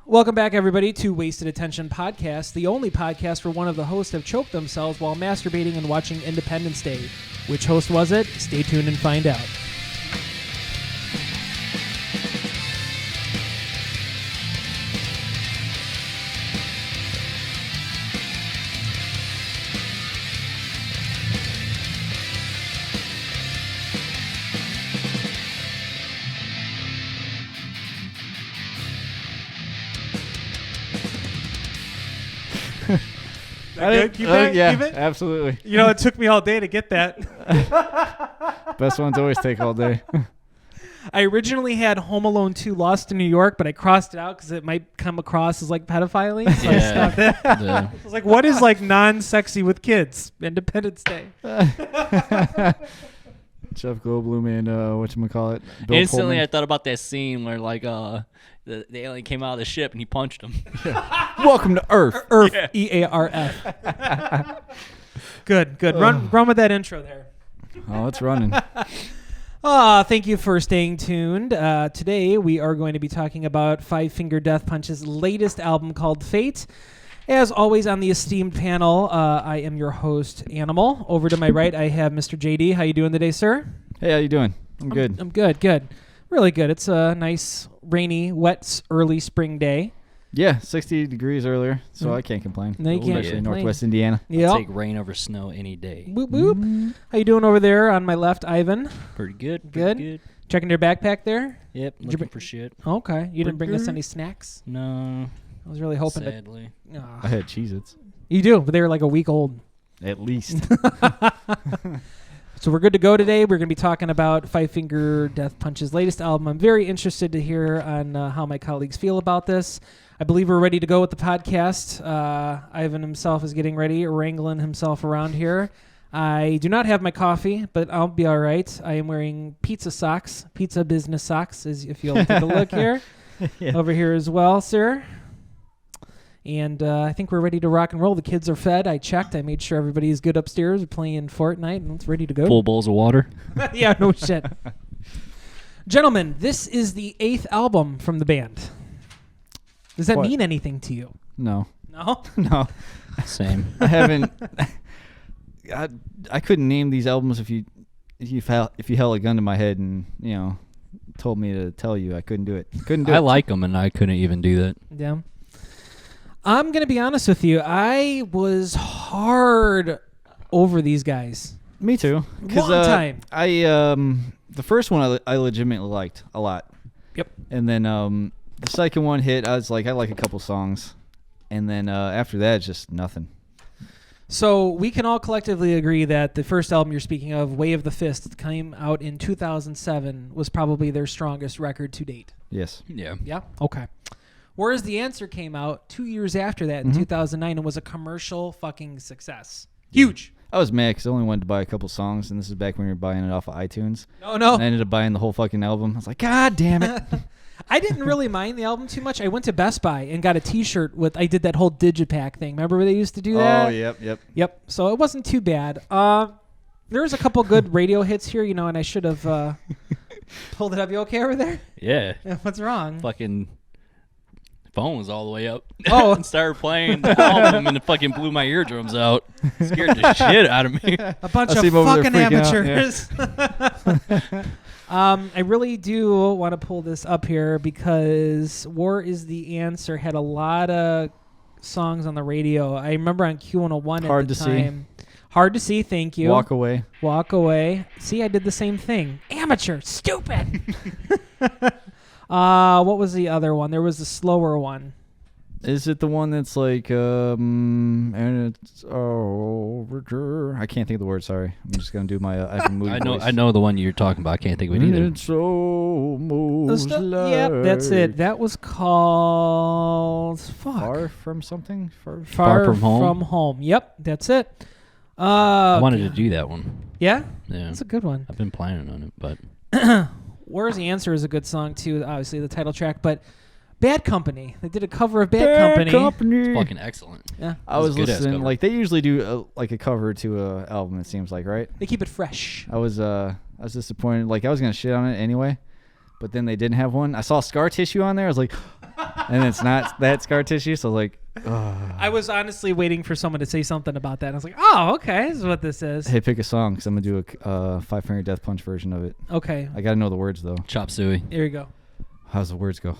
Welcome back, everybody, to Wasted Attention Podcast, the only podcast where one of the hosts have choked themselves while masturbating and watching Independence Day. Which host was it? Stay tuned and find out. Keep it? Absolutely. You know, it took me all day to get that. Best ones always take all day. I originally had Home Alone 2 Lost in New York, but I crossed it out because it might come across as like pedophilia. So I stopped it. I was like, what is like non-sexy with kids? Independence Day. Jeff Goldblum and whatchamacallit? Bill Instantly, Pullman. I thought about that scene where like the alien came out of the ship and he punched him. Welcome to Earth. Earth, Yeah. EARF. Good. Run with that intro there. Oh, it's running. Thank you for staying tuned. Today we are going to be talking about Five Finger Death Punch's latest album called Fate. As always on the esteemed panel, I am your host, Animal. Over to my right, I have Mr. JD. How you doing today, sir? Hey, how you doing? I'm good. I'm good. Really good. It's a nice, rainy, wet, early spring day. Yeah, 60 degrees earlier, so I can't complain. No, you can't Especially in complain. Northwest Indiana. Yeah. Take rain over snow any day. Whoop, whoop. How you doing over there on my left, Ivan? Pretty good. Good. Checking your backpack there? Yep. you Looking bring- for shit. Okay. You didn't bring us any snacks? No. I was really hoping Sadly. to. I had Cheez-Its. You do, but they were like a week old. At least. So we're good to go today. We're going to be talking about Five Finger Death Punch's latest album. I'm very interested to hear on how my colleagues feel about this. I believe we're ready to go with the podcast. Ivan himself is getting ready, wrangling himself around here. I do not have my coffee, but I'll be all right. I am wearing pizza business socks, as if you'll take a look here. Yeah. Over here as well, sir. And I think we're ready to rock and roll. The kids are fed. I checked. I made sure everybody's good upstairs. We're playing Fortnite, and it's ready to go. Full bowls of water. Yeah, no shit. Gentlemen, this is the 8th album from the band. Does that What? mean anything to you? No. No? No. Same. I haven't. I couldn't name these albums if you held a gun to my head and, told me to tell you. I couldn't do it. I like them, and I couldn't even do that. Yeah. I'm going to be honest with you. I was hard over these guys. Me too. Long time. The first one I legitimately liked a lot. Yep. And then the second one hit. I was like, I like a couple songs, and then after that, it's just nothing. So we can all collectively agree that the first album you're speaking of, Way of the Fist, that came out in 2007, was probably their strongest record to date. Yes. Yeah. Yeah? Okay. Whereas The Answer came out 2 years after that in 2009 and was a commercial fucking success. Huge. I was mad because I only wanted to buy a couple songs, and this is back when we were buying it off of iTunes. No. And I ended up buying the whole fucking album. I was like, God damn it. I didn't really mind the album too much. I went to Best Buy and got a T-shirt with. I did that whole Digipack thing. Remember where they used to do that? Oh, yep. Yep. So it wasn't too bad. There was a couple good radio hits here, and I should have pulled it up. You okay over there? Yeah. What's wrong? Fucking phone was all the way up. Oh. And started playing the album, and it fucking blew my eardrums out. Scared the shit out of me. A bunch I of see 'em over there fucking freaking out, amateurs. I really do want to pull this up here because War is the Answer had a lot of songs on the radio. I remember on Q101 Hard at the to See. time. Hard to See, thank you. Walk Away. Walk Away. See, I did the same thing. Amateur. Stupid. What was the other one? There was the slower one. Is it the one that's like, and it's over? I can't think of the word. Sorry, I'm just gonna do my Ivan Moody voice. I know the one you're talking about. I can't think of it either. It's almost Yep, that's it. That was called Far from something. Far From Home? From Home. Yep, that's it. I wanted to do that one. Yeah, Yeah. that's a good one. I've been planning on it, but Where's the Answer is a good song too. Obviously, the title track, but Bad Company. They did a cover of Bad Company. it's fucking excellent. Yeah, I was Good-ass listening. cover. Like they usually do a cover to a album. It seems like, right? they keep it fresh. I was disappointed. Like I was gonna shit on it anyway, but then they didn't have one. I saw Scar Tissue on there. I was like, and it's not that scar tissue. So like, I was honestly waiting for someone to say something about that. I was like, oh, okay, this is what this is. hey, pick a song because I'm gonna do a Five Finger Death Punch version of it. Okay, I gotta know the words though. Chop suey. here you go. How's the words go?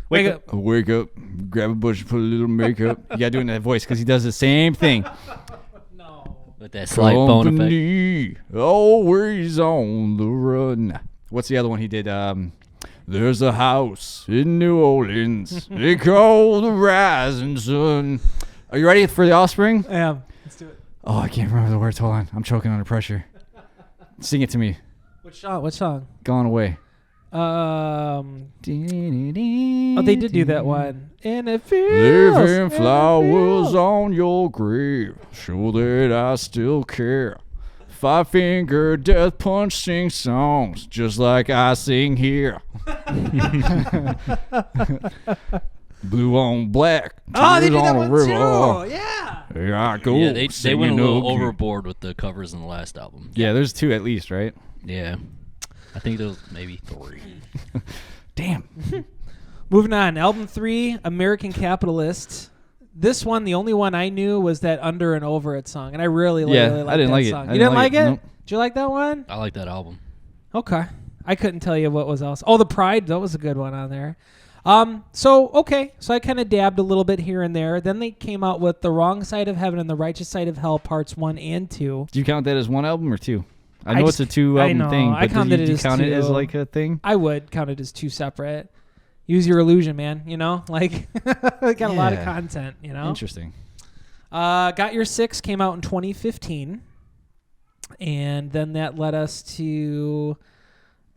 Wake up. Wake up, grab a bush, put a little makeup. You gotta do it in that voice because he does the same thing. No. With that slight bone effect. Company, always on the run. What's the other one he did? There's a house in New Orleans. They call the rising sun. Are you ready for the Offspring? I am. Let's do it. Oh, I can't remember the words. Hold on. I'm choking under pressure. Sing it to me. What song? What song? Gone Away. Oh, they did do that one. And it feels Leaving flowers on your grave. Show that I still care. Five Finger Death Punch sing songs just like I sing here. Blue on black. Oh, they tears did that on one a river. too. Yeah. Here I go. Yeah, they singing went a little again. overboard with the covers in the last album. Yeah, there's 2 at least, right? Yeah. I think there was maybe 3. Damn. Moving on. Album 3, American Capitalist. This one, the only one I knew was that Under and Over It song, and I really like I that didn't like it. song. I You didn't like it? Nope. Did you like that one? I like that album. Okay. I couldn't tell you what was else. Oh, The Pride, that was a good one on there. So I kind of dabbed a little bit here and there. Then they came out with The Wrong Side of Heaven and The Righteous Side of Hell, parts 1 and 2. Do you count that as one album or 2? I I know just- it's a 2-album know. thing, I but counted do it you as count it as 2. like a thing? I would count it as 2 separate. Use your illusion, man. You know, like got a lot of Yeah. content. You know. Interesting. Got Your 6 came out in 2015, and then that led us to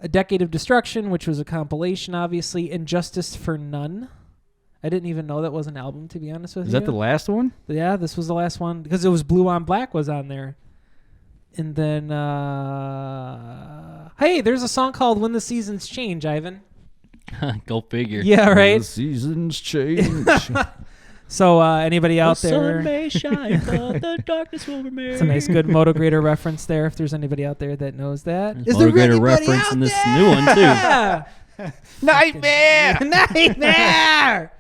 A Decade of Destruction, which was a compilation, obviously. Injustice for None. I didn't even know that was an album, to be honest with Is you. that the last one? Yeah, this was the last one because it was Blue on Black was on there. And then, hey, there's a song called When the Seasons Change, Ivan. Go figure. Yeah, right. The seasons change. So anybody out there? sun may shine, but the darkness will remain. It's a nice, good Motograder reference there. If there's anybody out there that knows that, There's Motograder reference in this new one too. Yeah. Nightmare. Nightmare.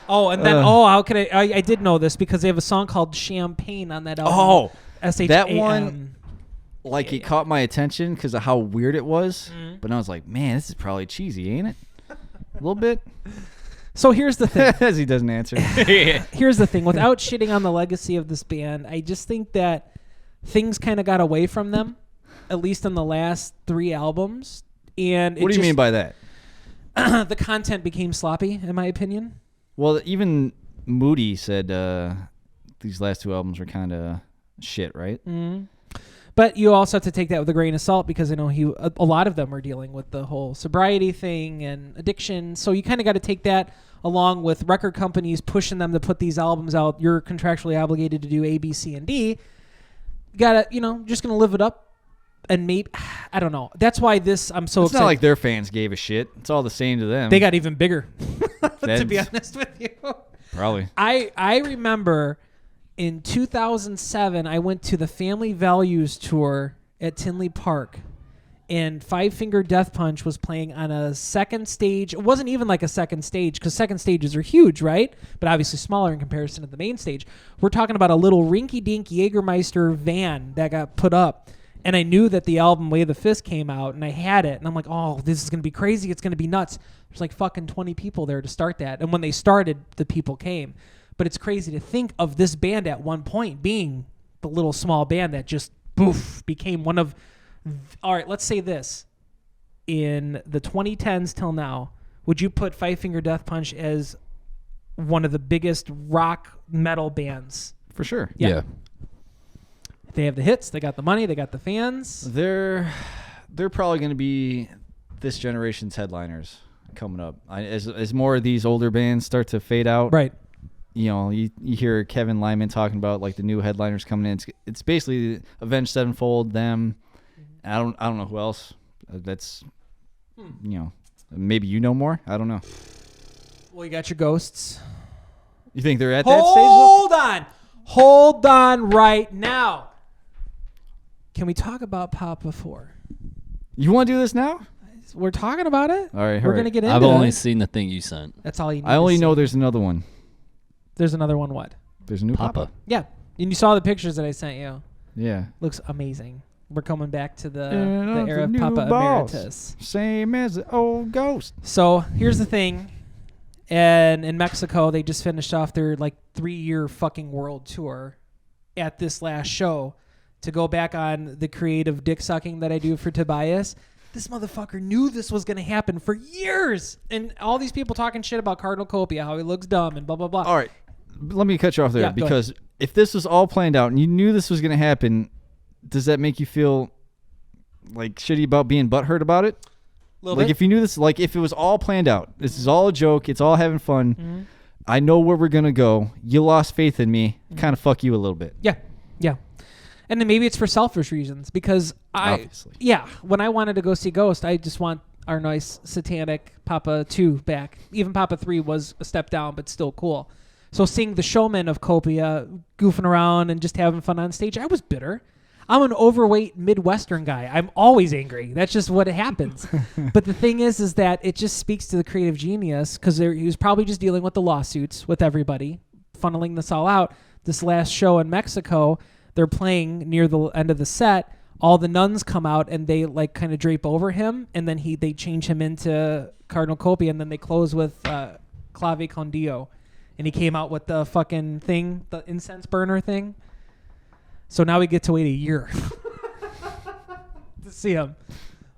Oh, and then how could I did know this because they have a song called Champagne on that album. Oh, SHAM. that one, like it caught my attention because of how weird it was. But I was like, man, this is probably cheesy, ain't it? A little bit. So here's the thing. As he doesn't answer. Here's the thing. Without shitting on the legacy of this band, I just think that things kind of got away from them, at least in the last 3 albums. And What do you mean by that? the content became sloppy, in my opinion. Well, even Moody said these last 2 albums were kind of shit, right? But you also have to take that with a grain of salt because I know a lot of them are dealing with the whole sobriety thing and addiction. So you kind of got to take that along with record companies pushing them to put these albums out. You're contractually obligated to do A, B, C, and D. You got to, just going to live it up. And maybe, I don't know. That's why I'm so It's excited. not like their fans gave a shit. It's all the same to them. They got even bigger, to be That's- honest with you. Probably. I remember in 2007, I went to the Family Values Tour at Tinley Park, and Five Finger Death Punch was playing on a second stage. It wasn't even like a second stage because second stages are huge, right? But obviously smaller in comparison to the main stage. We're talking about a little rinky-dink Jägermeister van that got put up. And I knew that the album Way of the Fist came out, and I had it. And I'm like, oh, this is going to be crazy. It's going to be nuts. There's like fucking 20 people there to start that. And when they started, the people came. But it's crazy to think of this band at one point being the little small band that just, boof, became one of... All right, let's say this. In the 2010s till now, would you put Five Finger Death Punch as one of the biggest rock metal bands? For sure. Yeah. They have the hits, they got the money, they got the fans. They're probably going to be this generation's headliners coming up. As more of these older bands start to fade out, Right. You hear Kevin Lyman talking about like the new headliners coming in. It's basically Avenged Sevenfold, them. I don't know who else. That's maybe you know more. I don't know. Well, you got your Ghosts. You think they're at that stage? Hold on right now. Can we talk about Papa 4? You want to do this now? we're talking about it. All right, We're gonna get into I've it. only seen the thing you sent. That's all you need. I only to know see. there's another one. There's another one. What? There's a new Papa. Yeah, and you saw the pictures that I sent you. Yeah. Looks amazing. We're coming back to the And era of the new Papa boss. Emeritus. Same as the old ghost. So here's the thing. And in Mexico, they just finished off their 3-year fucking world tour at this last show to go back on the creative dick sucking that I do for Tobias. This motherfucker knew this was going to happen for years. And all these people talking shit about Cardinal Copia, how he looks dumb and blah, blah, blah. All right. Let me cut you off there Yeah, go because if this was all planned out and you knew this was going to happen, does that make you feel shitty about being butthurt about it? Little bit. If you knew this, if it was all planned out, this is all a joke, it's all having fun. Mm-hmm. I know where we're going to go. You lost faith in me. Kind of fuck you a little bit. Yeah. And then maybe it's for selfish reasons because Obviously. when I wanted to go see Ghost, I just want our nice satanic Papa 2 back. Even Papa 3 was a step down, but still cool. So seeing the showman of Copia goofing around and just having fun on stage, I was bitter. I'm an overweight Midwestern guy. I'm always angry. That's just what happens. But the thing is that it just speaks to the creative genius because he was probably just dealing with the lawsuits with everybody, funneling this all out. This last show in Mexico, they're playing near the end of the set. All the nuns come out and they kind of drape over him, and then they change him into Cardinal Copia, and then they close with Clave con Dio. And he came out with the fucking thing, the incense burner thing. So now we get to wait a year to see him.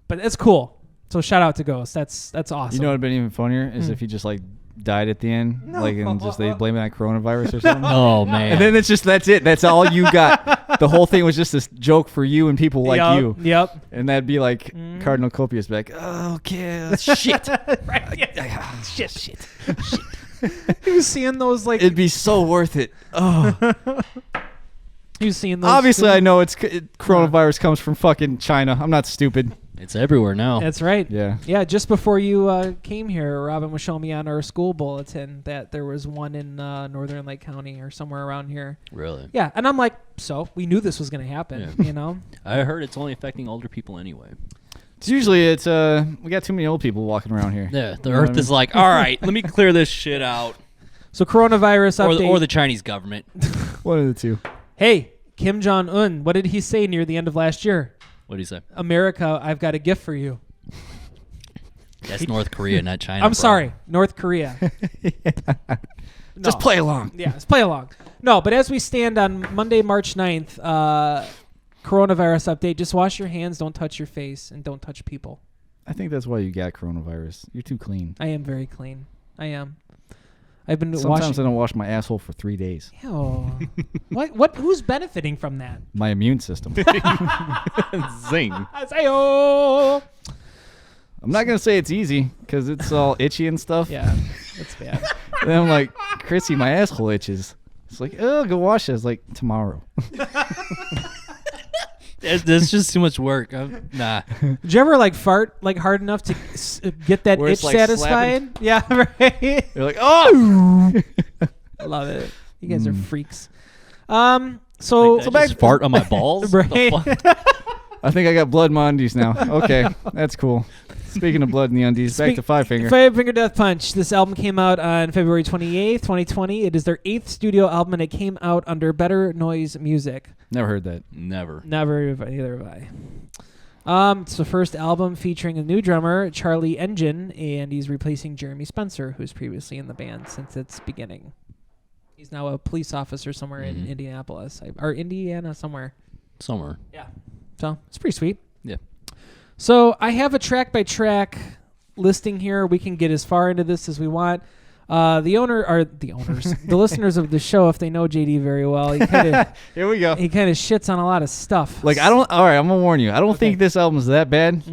But it's cool. So shout out to Ghost. That's awesome. You know what would have been even funnier is if he just died at the end, and just they blame it on coronavirus or something. Oh man! And then that's it. That's all you got. The whole thing was just this joke for you and people like you. Yep. And that'd be Cardinal Copia's back. Oh, okay, shit. Right. Yeah. Shit. He was seeing those It'd be so worth it. Oh. He was seeing those. Obviously, I know coronavirus comes from fucking China. I'm not stupid. It's everywhere now. That's right. Yeah. Yeah, just before you came here, Robin was showing me on our school bulletin that there was one in Northern Lake County or somewhere around here. Really? Yeah, and I'm like, so we knew this was going to happen, you know? I heard it's only affecting older people anyway. Usually we got too many old people walking around here. Yeah, the Earth is like, all right, let me clear this shit out. So coronavirus update. Or the Chinese government. One of the two. Hey, Kim Jong-un, what did he say near the end of last year? What do you say? America, I've got a gift for you. That's North Korea, not China. I'm sorry, North Korea. No. Just play along. Yeah, let's play along. No, but as we stand on Monday, March 9th, coronavirus update, just wash your hands, don't touch your face, and don't touch people. I think that's why you got coronavirus. You're too clean. I am very clean. I am. I've been Sometimes washing. I don't wash my asshole for 3 days. Ew. What? Who's benefiting from that? My immune system. Zing. Say-oh. I'm not going to say it's easy because it's all itchy and stuff. Yeah, it's bad. And then I'm like, Chrissy, my asshole itches. It's like, oh, go wash it. It's like, tomorrow. That's just too much work. Nah. Did you ever fart hard enough to get that Where itch it's, satisfied? Yeah, right. You're like, oh! I love it. You guys are freaks. So Just fart on my balls? What the Right. fuck? I think I got blood in my undies now. Okay, that's cool. Speaking of blood in the undies, back to Five Finger. Five Finger Death Punch. This album came out on February 28th, 2020. It is their 8th studio album, and it came out under Better Noise Music. Never heard that. Never. Neither have I. It's the first album featuring a new drummer, Charlie Engine, and he's replacing Jeremy Spencer, who's previously in the band since its beginning. He's now a police officer somewhere in Indianapolis, or Indiana somewhere. Somewhere. Yeah. So it's pretty sweet. Yeah. So I have a track-by-track listing here. We can get as far into this as we want. The listeners of the show, if they know JD very well, he kind of Here we go. shits on a lot of stuff. All right, I'm gonna warn you. I don't think this album is that bad,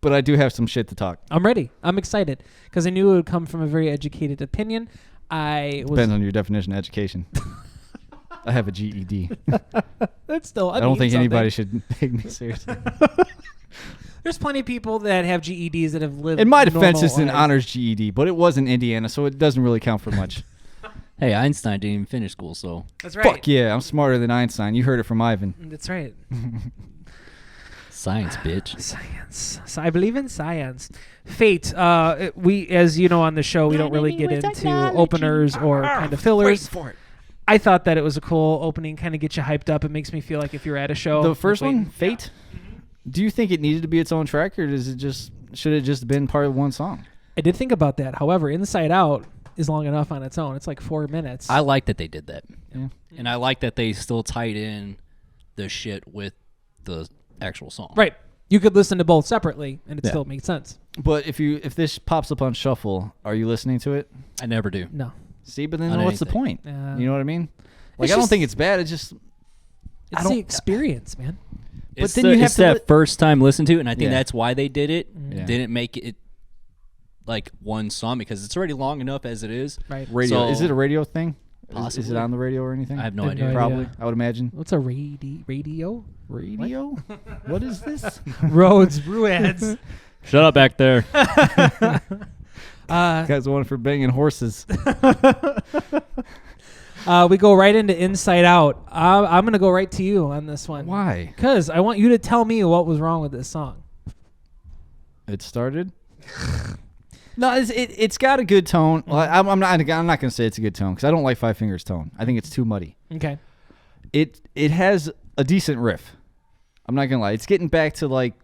but I do have some shit to talk. I'm ready. I'm excited because I knew it would come from a very educated opinion. Depends on your definition of education. I have a GED. That's still. I don't think anybody should take me seriously. There's plenty of people that have GEDs that have lived. In my defense, it's an normal lives. honors GED, but it was in Indiana, so it doesn't really count for much. Hey, Einstein didn't even finish school, so. That's right. Fuck yeah, I'm smarter than Einstein. You heard it from Ivan. That's right. Science, bitch. Science. So I believe in science. Fate. We, as you know, on the show, we don't really get into openers or kind of fillers. Wait for it. I thought that it was a cool opening, kind of get you hyped up. It makes me feel like if you're at a show. The first like one, waiting- Fate. Do you think it needed to be its own track, or should it just been part of one song? I did think about that. However, Inside Out is long enough on its own. It's like 4 minutes. I like that they did that. Yeah. And I like that they still tied in the shit with the actual song. Right. You could listen to both separately, and it Yeah. still makes sense. But if this pops up on shuffle, are you listening to it? I never do. No. See, but then On what's the anything. point? Yeah. You know what I mean? Like, It's I don't just- think it's bad. It's just It's don't- the experience, man. It's then the, you have it's to that first time listen to it, and I think Yeah. that's why they did it. Yeah. Didn't make it like one song because it's already long enough as it is. Right. radio. So- Is it a radio thing? Is Possibly. it on the radio or anything? I have no I have idea. no Probably. idea. I would imagine. What's a radio? Radio? What is this? Roads, Ruads. Shut up back there. Guys, one for banging horses. We go right into Inside Out. I'm going to go right to you on this one. Why? Because I want you to tell me what was wrong with this song. It started. No, it's got a good tone. Well, I'm not going to say it's a good tone because I don't like Five Fingers' tone. I think it's too muddy. Okay. It has a decent riff. I'm not gonna lie. It's getting back to like,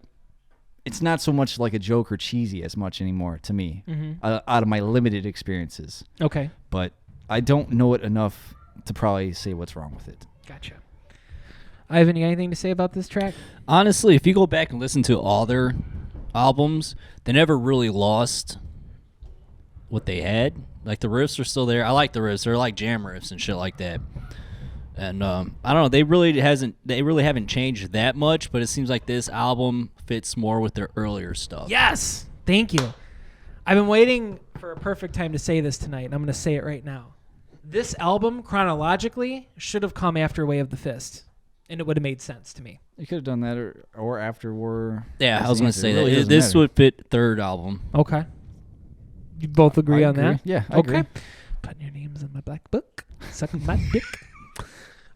it's not so much like a joke or cheesy as much anymore to me, out of my limited experiences. Okay. But I don't know it enough to probably say what's wrong with it. Gotcha. Ivan, you got anything to say about this track? Honestly, if you go back and listen to all their albums, they never really lost what they had. Like the riffs are still there. I like the riffs. They're like jam riffs and shit like that. And I don't know. They really haven't changed that much. But it seems like this album fits more with their earlier stuff. Yes. Thank you. I've been waiting for a perfect time to say this tonight, and I'm going to say it right now. This album, chronologically, should have come after Way of the Fist, and it would have made sense to me. You could have done that or after War. Yeah, I was gonna say It really that doesn't this matter. would fit third album. Okay. You both agree I on agree. that? Yeah, I okay. agree. Putting your names in my black book. Sucking my dick.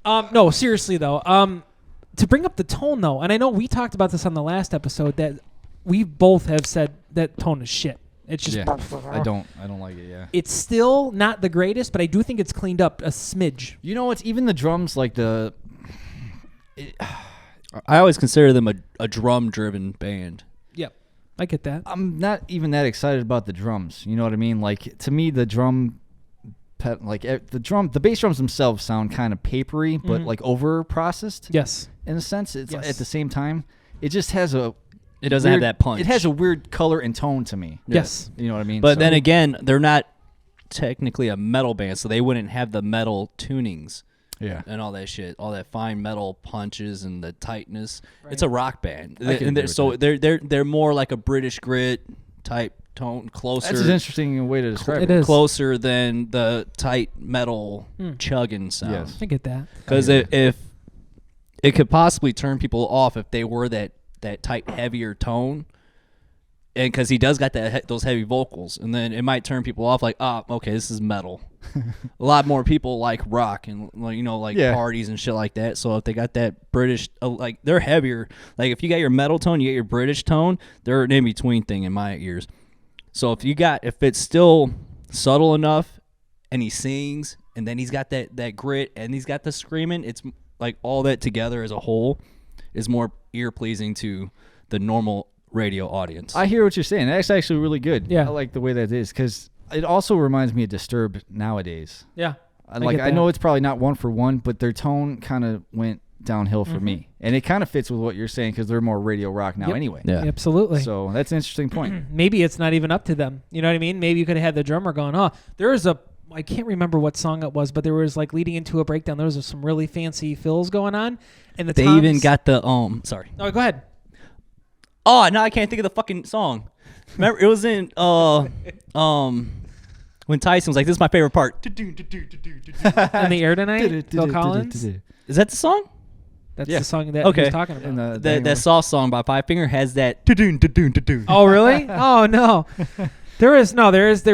No, seriously though. To bring up the tone though, and I know we talked about this on the last episode that we both have said that tone is shit. It's just I don't like it. Yeah. It's still not the greatest, but I do think it's cleaned up a smidge. You know what's even the drums like the. I always consider them a drum-driven band. Yep. I get that. I'm not even that excited about the drums. You know what I mean? Like to me, the bass drums themselves sound kind of papery, but like over processed. Yes. In a sense, it's Yes. at the same time, it just has a. It doesn't have that punch. It has a weird color and tone to me. Yes. You know what I mean? But then again, they're not technically a metal band, so they wouldn't have the metal tunings yeah. and all that shit, all that fine metal punches and the tightness. It's a rock band, I can and agree so with that. they're more like a British grit type tone, That's an closer interesting way to describe It it. is. closer than the tight metal chugging sound. Yes. I get that. Because if it could possibly turn people off if they were that tight, heavier tone, and because he does got those heavy vocals, and then it might turn people off. Like, okay, this is metal. A lot more people like rock and Yeah. parties and shit like that. So if they got that British, like they're heavier. Like if you got your metal tone, you get your British tone. They're an in between thing in my ears. So if it's still subtle enough, and he sings, and then he's got that grit, and he's got the screaming, it's like all that together as a whole is more ear pleasing to the normal radio audience. I hear what you're saying. That's actually really good. Yeah. I like the way that is because it also reminds me of Disturbed nowadays. Yeah. I get know that. it's probably not one for one, but their tone kind of went downhill for me, and it kind of fits with what you're saying because they're more radio rock now Yep. anyway. Yeah. Absolutely. So that's an interesting point. Maybe it's not even up to them. You know what I mean? Maybe you could have had the drummer going, I can't remember what song it was, but there was like leading into a breakdown. There was some really fancy fills going on. And They even got the sorry. Oh, go ahead. Oh, no, I can't think of the fucking song. Remember, it was in when Tyson was like, "This is my favorite part." In the air tonight, Phil Collins. Is that the song? That's Yeah. the song that he Okay. was talking about. And That soft song by Five Finger has that. Oh, really? Oh, no. There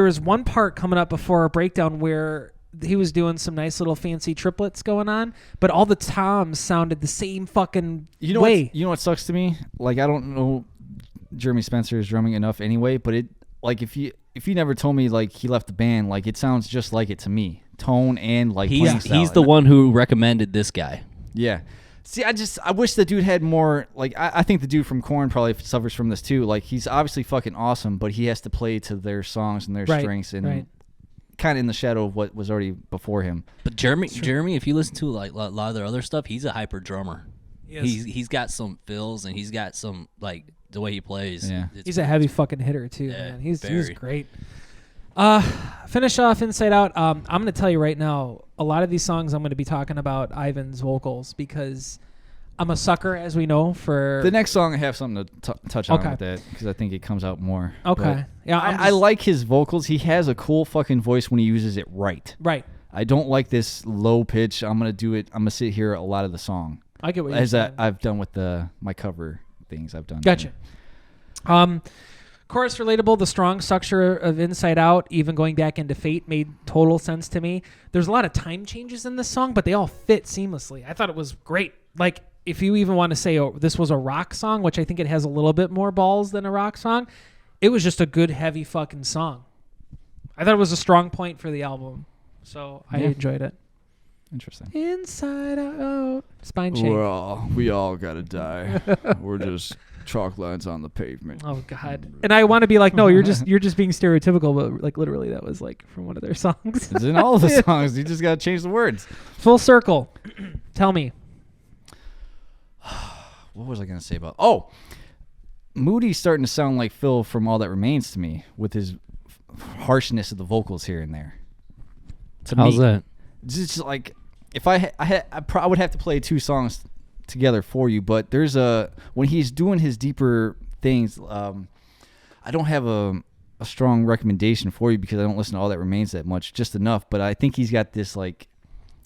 was one part coming up before a breakdown where he was doing some nice little fancy triplets going on, but all the toms sounded the same fucking way. You know what sucks to me? Like, I don't know Jeremy Spencer's drumming enough anyway, but it like if you never told me like he left the band, like it sounds just like it to me, tone and like playing style. He's the one who recommended this guy. Yeah. See, I wish the dude had more. Like, I think the dude from Korn probably suffers from this too. Like, he's obviously fucking awesome, but he has to play to their songs and their strengths and kind of in the shadow of what was already before him. But Jeremy, if you listen to like a lot of their other stuff, he's a hyper drummer. Yes. He's got some fills and he's got some like the way he plays. Yeah. He's a heavy fucking hitter too, man. He's great. Finish off Inside Out. I'm going to tell you right now, a lot of these songs I'm going to be talking about Ivan's vocals because I'm a sucker, as we know, for... The next song I have something to touch on with that because I think it comes out more. Okay. But yeah, I like his vocals. He has a cool fucking voice when he uses it right. Right. I don't like this low pitch. I'm going to do it. I'm going to sit here a lot of the song. I get what you're saying. I've done with my cover things I've done. Gotcha. Chorus relatable, the strong structure of Inside Out, even going back into Fate, made total sense to me. There's a lot of time changes in this song, but they all fit seamlessly. I thought it was great. Like, if you even want to say this was a rock song, which I think it has a little bit more balls than a rock song, it was just a good, heavy fucking song. I thought it was a strong point for the album, so I enjoyed it. Interesting. Inside Out. Spine shake. We all gotta die. We're just chalk lines on the pavement. Oh God! And I want to be like, no, you're just being stereotypical, but like literally, that was like from one of their songs. It's in all of the songs. You just gotta change the words. Full circle. Tell me. What was I gonna say about? Oh, Moody's starting to sound like Phil from All That Remains to me with his harshness of the vocals here and there. How's that? Just like if I would have to play two songs together for you, but there's when he's doing his deeper things, I don't have a strong recommendation for you because I don't listen to All That Remains that much, just enough, but I think he's got this like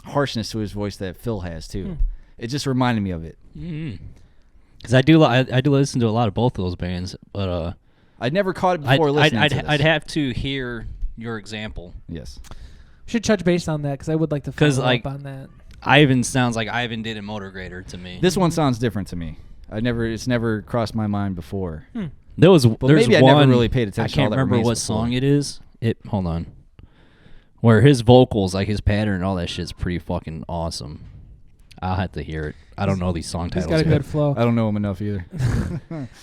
harshness to his voice that Phil has too. It just reminded me of it. Because I do listen to a lot of both of those bands, but I'd never caught it before listening to this. I'd have to hear your example. Yes. Should touch base on that because I would like to follow up on that. Ivan sounds like Ivan did in Motor Grader to me. This one sounds different to me. It's never crossed my mind before. There's maybe one, I never really paid attention. I can't remember what song it is. Hold on. Where his vocals, like his pattern and all that shit's pretty fucking awesome. I'll have to hear it. I don't know these song titles. He's got a good flow. I don't know him enough either.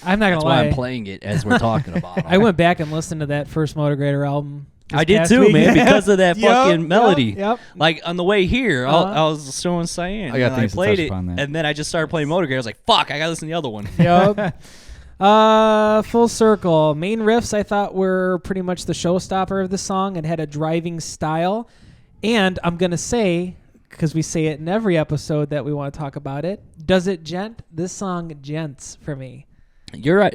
I'm not gonna lie. That's why I'm playing it as we're talking about it. I went back and listened to that first Motor Grader album. I did too, man, because of that fucking melody. Yep. Like on the way here, I was showing Cyan. I played it, and then I just started playing Motor Grader. I was like, "Fuck, I gotta listen to the other one." Yep. Full circle. Main riffs I thought were pretty much the showstopper of the song. It had a driving style, and I'm gonna say, because we say it in every episode that we want to talk about it, does it gent? This song gents for me. Your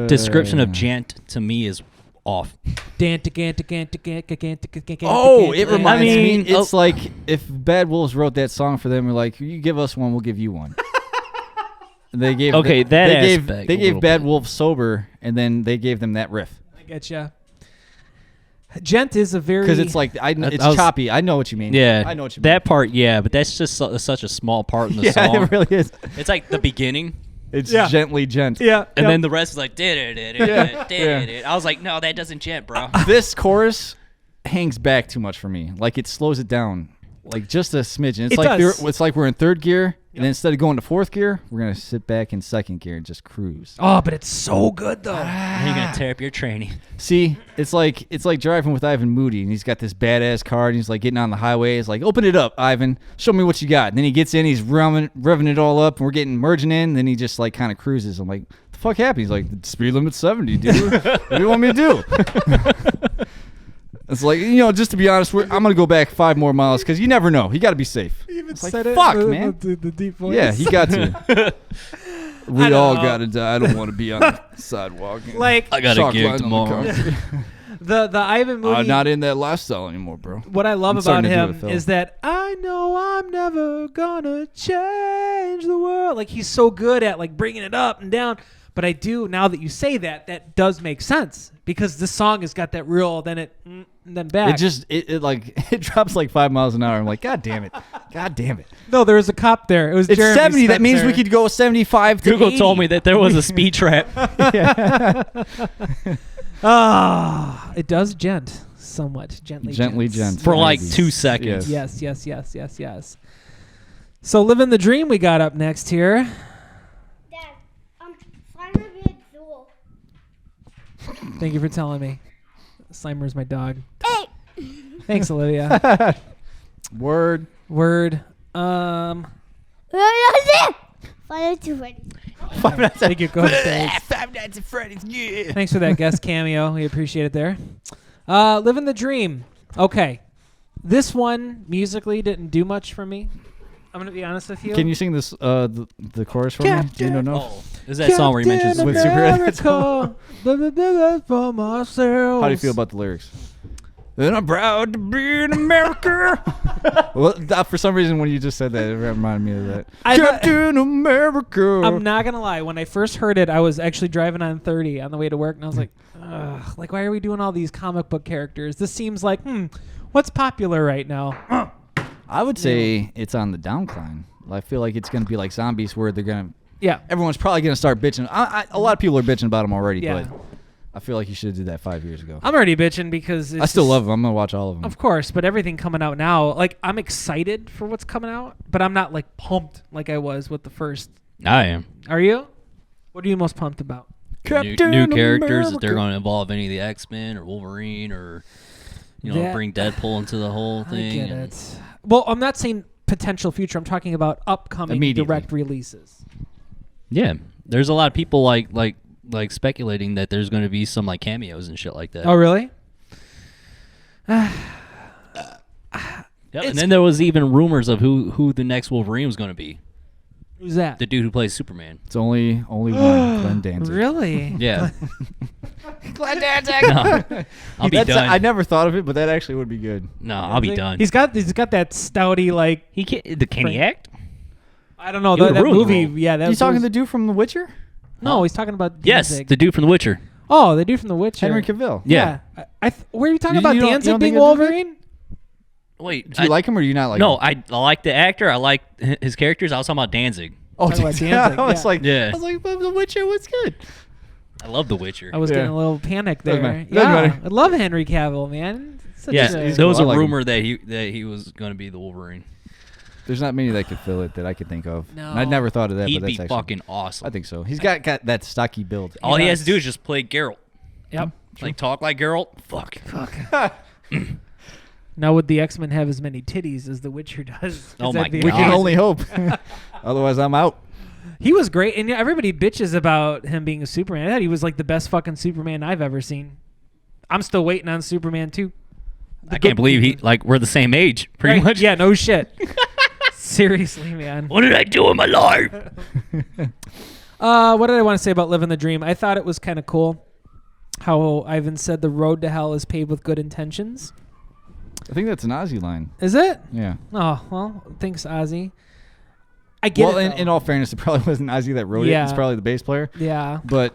description of gent to me is off. Oh, it reminds me. It's like if Bad Wolves wrote that song for them, we're like, you give us one, we'll give you one. They gave they gave Bad Wolves Sober, and then they gave them that riff. I get you. Gent is a very because it's like it's choppy. I know what you mean. Yeah, I know what you mean. That part, yeah, but that's just such a small part in the song. Yeah, it really is. It's like the beginning. It's gently gent. Yeah. And then the rest is like, I was like, no, that doesn't gent, bro. This chorus hangs back too much for me. Like, it slows it down. Like, just a smidgen. It's like we're in third gear, and then instead of going to fourth gear, we're going to sit back in second gear and just cruise. Oh, but it's so good, though. You're going to tear up your tranny. See, it's like driving with Ivan Moody, and he's got this badass car, and he's like getting on the highway. He's like, open it up, Ivan. Show me what you got. And then he gets in, he's revving it all up, and we're merging in, and then he just like kind of cruises. I'm like, what the fuck happened? He's like, the speed limit's 70, dude. What do you want me to do? It's like, just to be honest, I'm going to go back 5 more miles because you never know. You got to be safe. You even said like, it. Fuck, man. The deep voice. Yeah, you got to. We all got to die. I don't want to be on the sidewalk. Like, I got a gig tomorrow. The Ivan Moody. I'm not in that lifestyle anymore, bro. What I love about him is that I know I'm never going to change the world. Like, he's so good at like bringing it up and down. But now that you say that does make sense because this song has got that real, then it and then back. It like it drops like 5 miles an hour. I'm like, God damn it. No, there was a cop there. It was It's Jeremy 70. That means we Spencer. could go 75 to Google 80. told me that there was a speed trap. It does gent somewhat gently. Gently gents. gent. For like Yes. 2 seconds. Yes. So living the dream we got up next here. Dad, Slimer wird so. Thank you for telling me. Slimer's my dog. Hey! Thanks, Olivia. Word. Um, Final to Freddy. Five Nights thank you. Go ahead. Thanks. Five Nights at Freddy's. Yeah. Thanks for that guest cameo. We appreciate it there. Living the dream. Okay. This one musically didn't do much for me. I'm going to be honest with you. Can you sing this the chorus for me? Do you know? Oh, is that song where he mentions With Superman? America, for myself. How do you feel about the lyrics? And I'm proud to be in America. Well, for some reason, when you just said that, it reminded me of that. Captain America. I'm not going to lie. When I first heard it, I was actually driving on 30 on the way to work, and I was like, ugh, like, why are we doing all these comic book characters? This seems like, what's popular right now? I would say it's on the downcline. I feel like it's going to be like zombies where they're going to... Yeah. Everyone's probably going to start bitching. A lot of people are bitching about them already, Yeah. but I feel like you should have did that 5 years ago. I'm already bitching because it's I still just- love them. I'm going to watch all of them. Of course, but everything coming out now, like, I'm excited for what's coming out, but I'm not, like, pumped like I was with the first. I am. Are you? What are you most pumped about? New characters, if they're going to involve any of the X-Men or Wolverine or, That- bring Deadpool into the whole I thing. get and- it. Well, I'm not saying potential future. I'm talking about upcoming Immediately. direct releases. Yeah. There's a lot of people like speculating that there's going to be some like cameos and shit like that. Oh, really? Yep. And then there was even rumors of who the next Wolverine was going to be. Who's that? The dude who plays Superman. It's only one, Glenn Danzig. Really? Yeah. Glenn Danzig! No. I'll be done. I never thought of it, but that actually would be good. No, I'll be done. He's got that stouty, like, He can't. Can he Frank- act? I don't know, He would that ruin the movie. role. Yeah, that You talking was, the dude from The Witcher? No, he's talking about Yes, Danzig. the dude from The Witcher. Oh, the dude from The Witcher. Henry Cavill. Yeah. Were you talking You- about you don't- you Danzig don't being think it'd be good? Wolverine? Wait, Do you like him or do you not like No, him? I like the actor. I like his characters. I was talking about Danzig. Oh, Talking about Danzig. Danzig, I was yeah. like, Yeah. but The Witcher was good. I love The Witcher. I was Yeah. getting a little panic Doesn't there. matter. Doesn't Yeah, matter. I love Henry Cavill, man. Such Yeah, a- there was I a like him. rumor that he was going to be the Wolverine. There's not many that could fill it that I could think of. No. And I'd never thought of that, He'd but be that's actually... fucking awesome. I think so. He's got that stocky build. All he does. has to do is just play Geralt. Yep. Like talk like Geralt. Fuck. Now, would the X-Men have as many titties as The Witcher does? 'Cause Oh that'd my be We God. can amazing. only hope. Otherwise, I'm out. He was great, and everybody bitches about him being a Superman. I thought he was like the best fucking Superman I've ever seen. I'm still waiting on Superman 2. I can't believe we're the same age, pretty Right, much. Yeah, no shit. Seriously, man. What did I do in my life? What did I want to say about living the dream? I thought it was kind of cool how Ivan said the road to hell is paved with good intentions. I think that's an Ozzy line. Is it? Yeah. Oh, well, thanks, Ozzy. I get Well, it. in all fairness, it probably wasn't Ozzy that wrote it. Yeah. It's probably the bass player. yeah. But,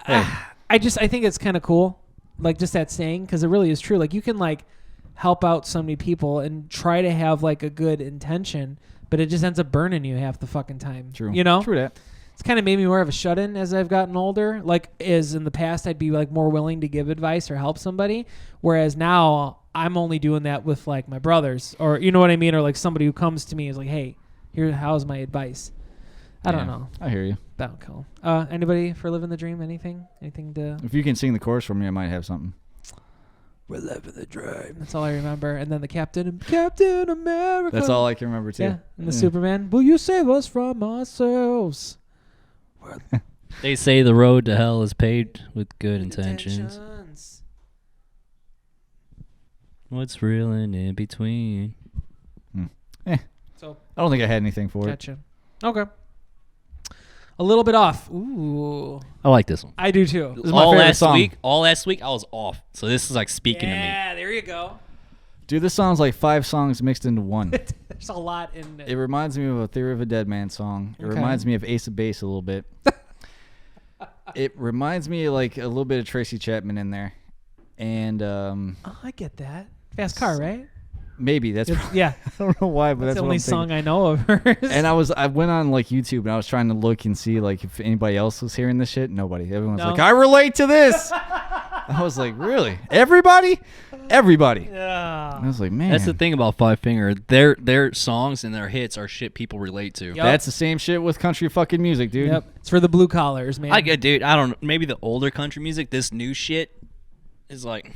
hey. I think it's kind of cool, like just that saying, because it really is true. Like you can like help out so many people and try to have like a good intention, but it just ends up burning you half the fucking time. True. You know? True that. It's kind of made me more of a shut-in as I've gotten older. Like as in the past, I'd be like more willing to give advice or help somebody, whereas now I'm only doing that with like my brothers or you know what I mean, or like somebody who comes to me is like, hey, how's my advice? I don't know. I hear you. That would cool. Anybody for living the dream? Anything to? If you can sing the chorus for me, I might have something. We're living the dream. That's all I remember. And then the Captain America. That's all I can remember, too. Yeah. And the Superman. Will you save us from ourselves? They say the road to hell is paved with good intentions. What's real and in between? So I don't think I had anything for it. gotcha. Okay. A little bit off. Ooh. I like this one. I do too. This is my favorite song. All last week I was off. So this is like speaking to me. Yeah, there you go. Dude, this song's like 5 songs mixed into one. There's a lot in It reminds me of a Theory of a Dead Man song. It Okay. reminds me of Ace of Base a little bit. It reminds me of like a little bit of Tracy Chapman in there. and Oh, I get that. Fast Car, right? maybe that's Yeah. I don't know why, but That's that's the what only I'm thinking. song I know of hers. And I went on like YouTube and I was trying to look and see like if anybody else was hearing this shit. Nobody. Everyone's No. like, I relate to this. I was like, really? Everybody? Everybody. Yeah. I was like, man. That's the thing about Five Finger. Their songs and their hits are shit people relate to. Yep. That's the same shit with country fucking music, dude. Yep. It's for the blue collars, man. I get, dude. I don't know. Maybe the older country music, this new shit, is like.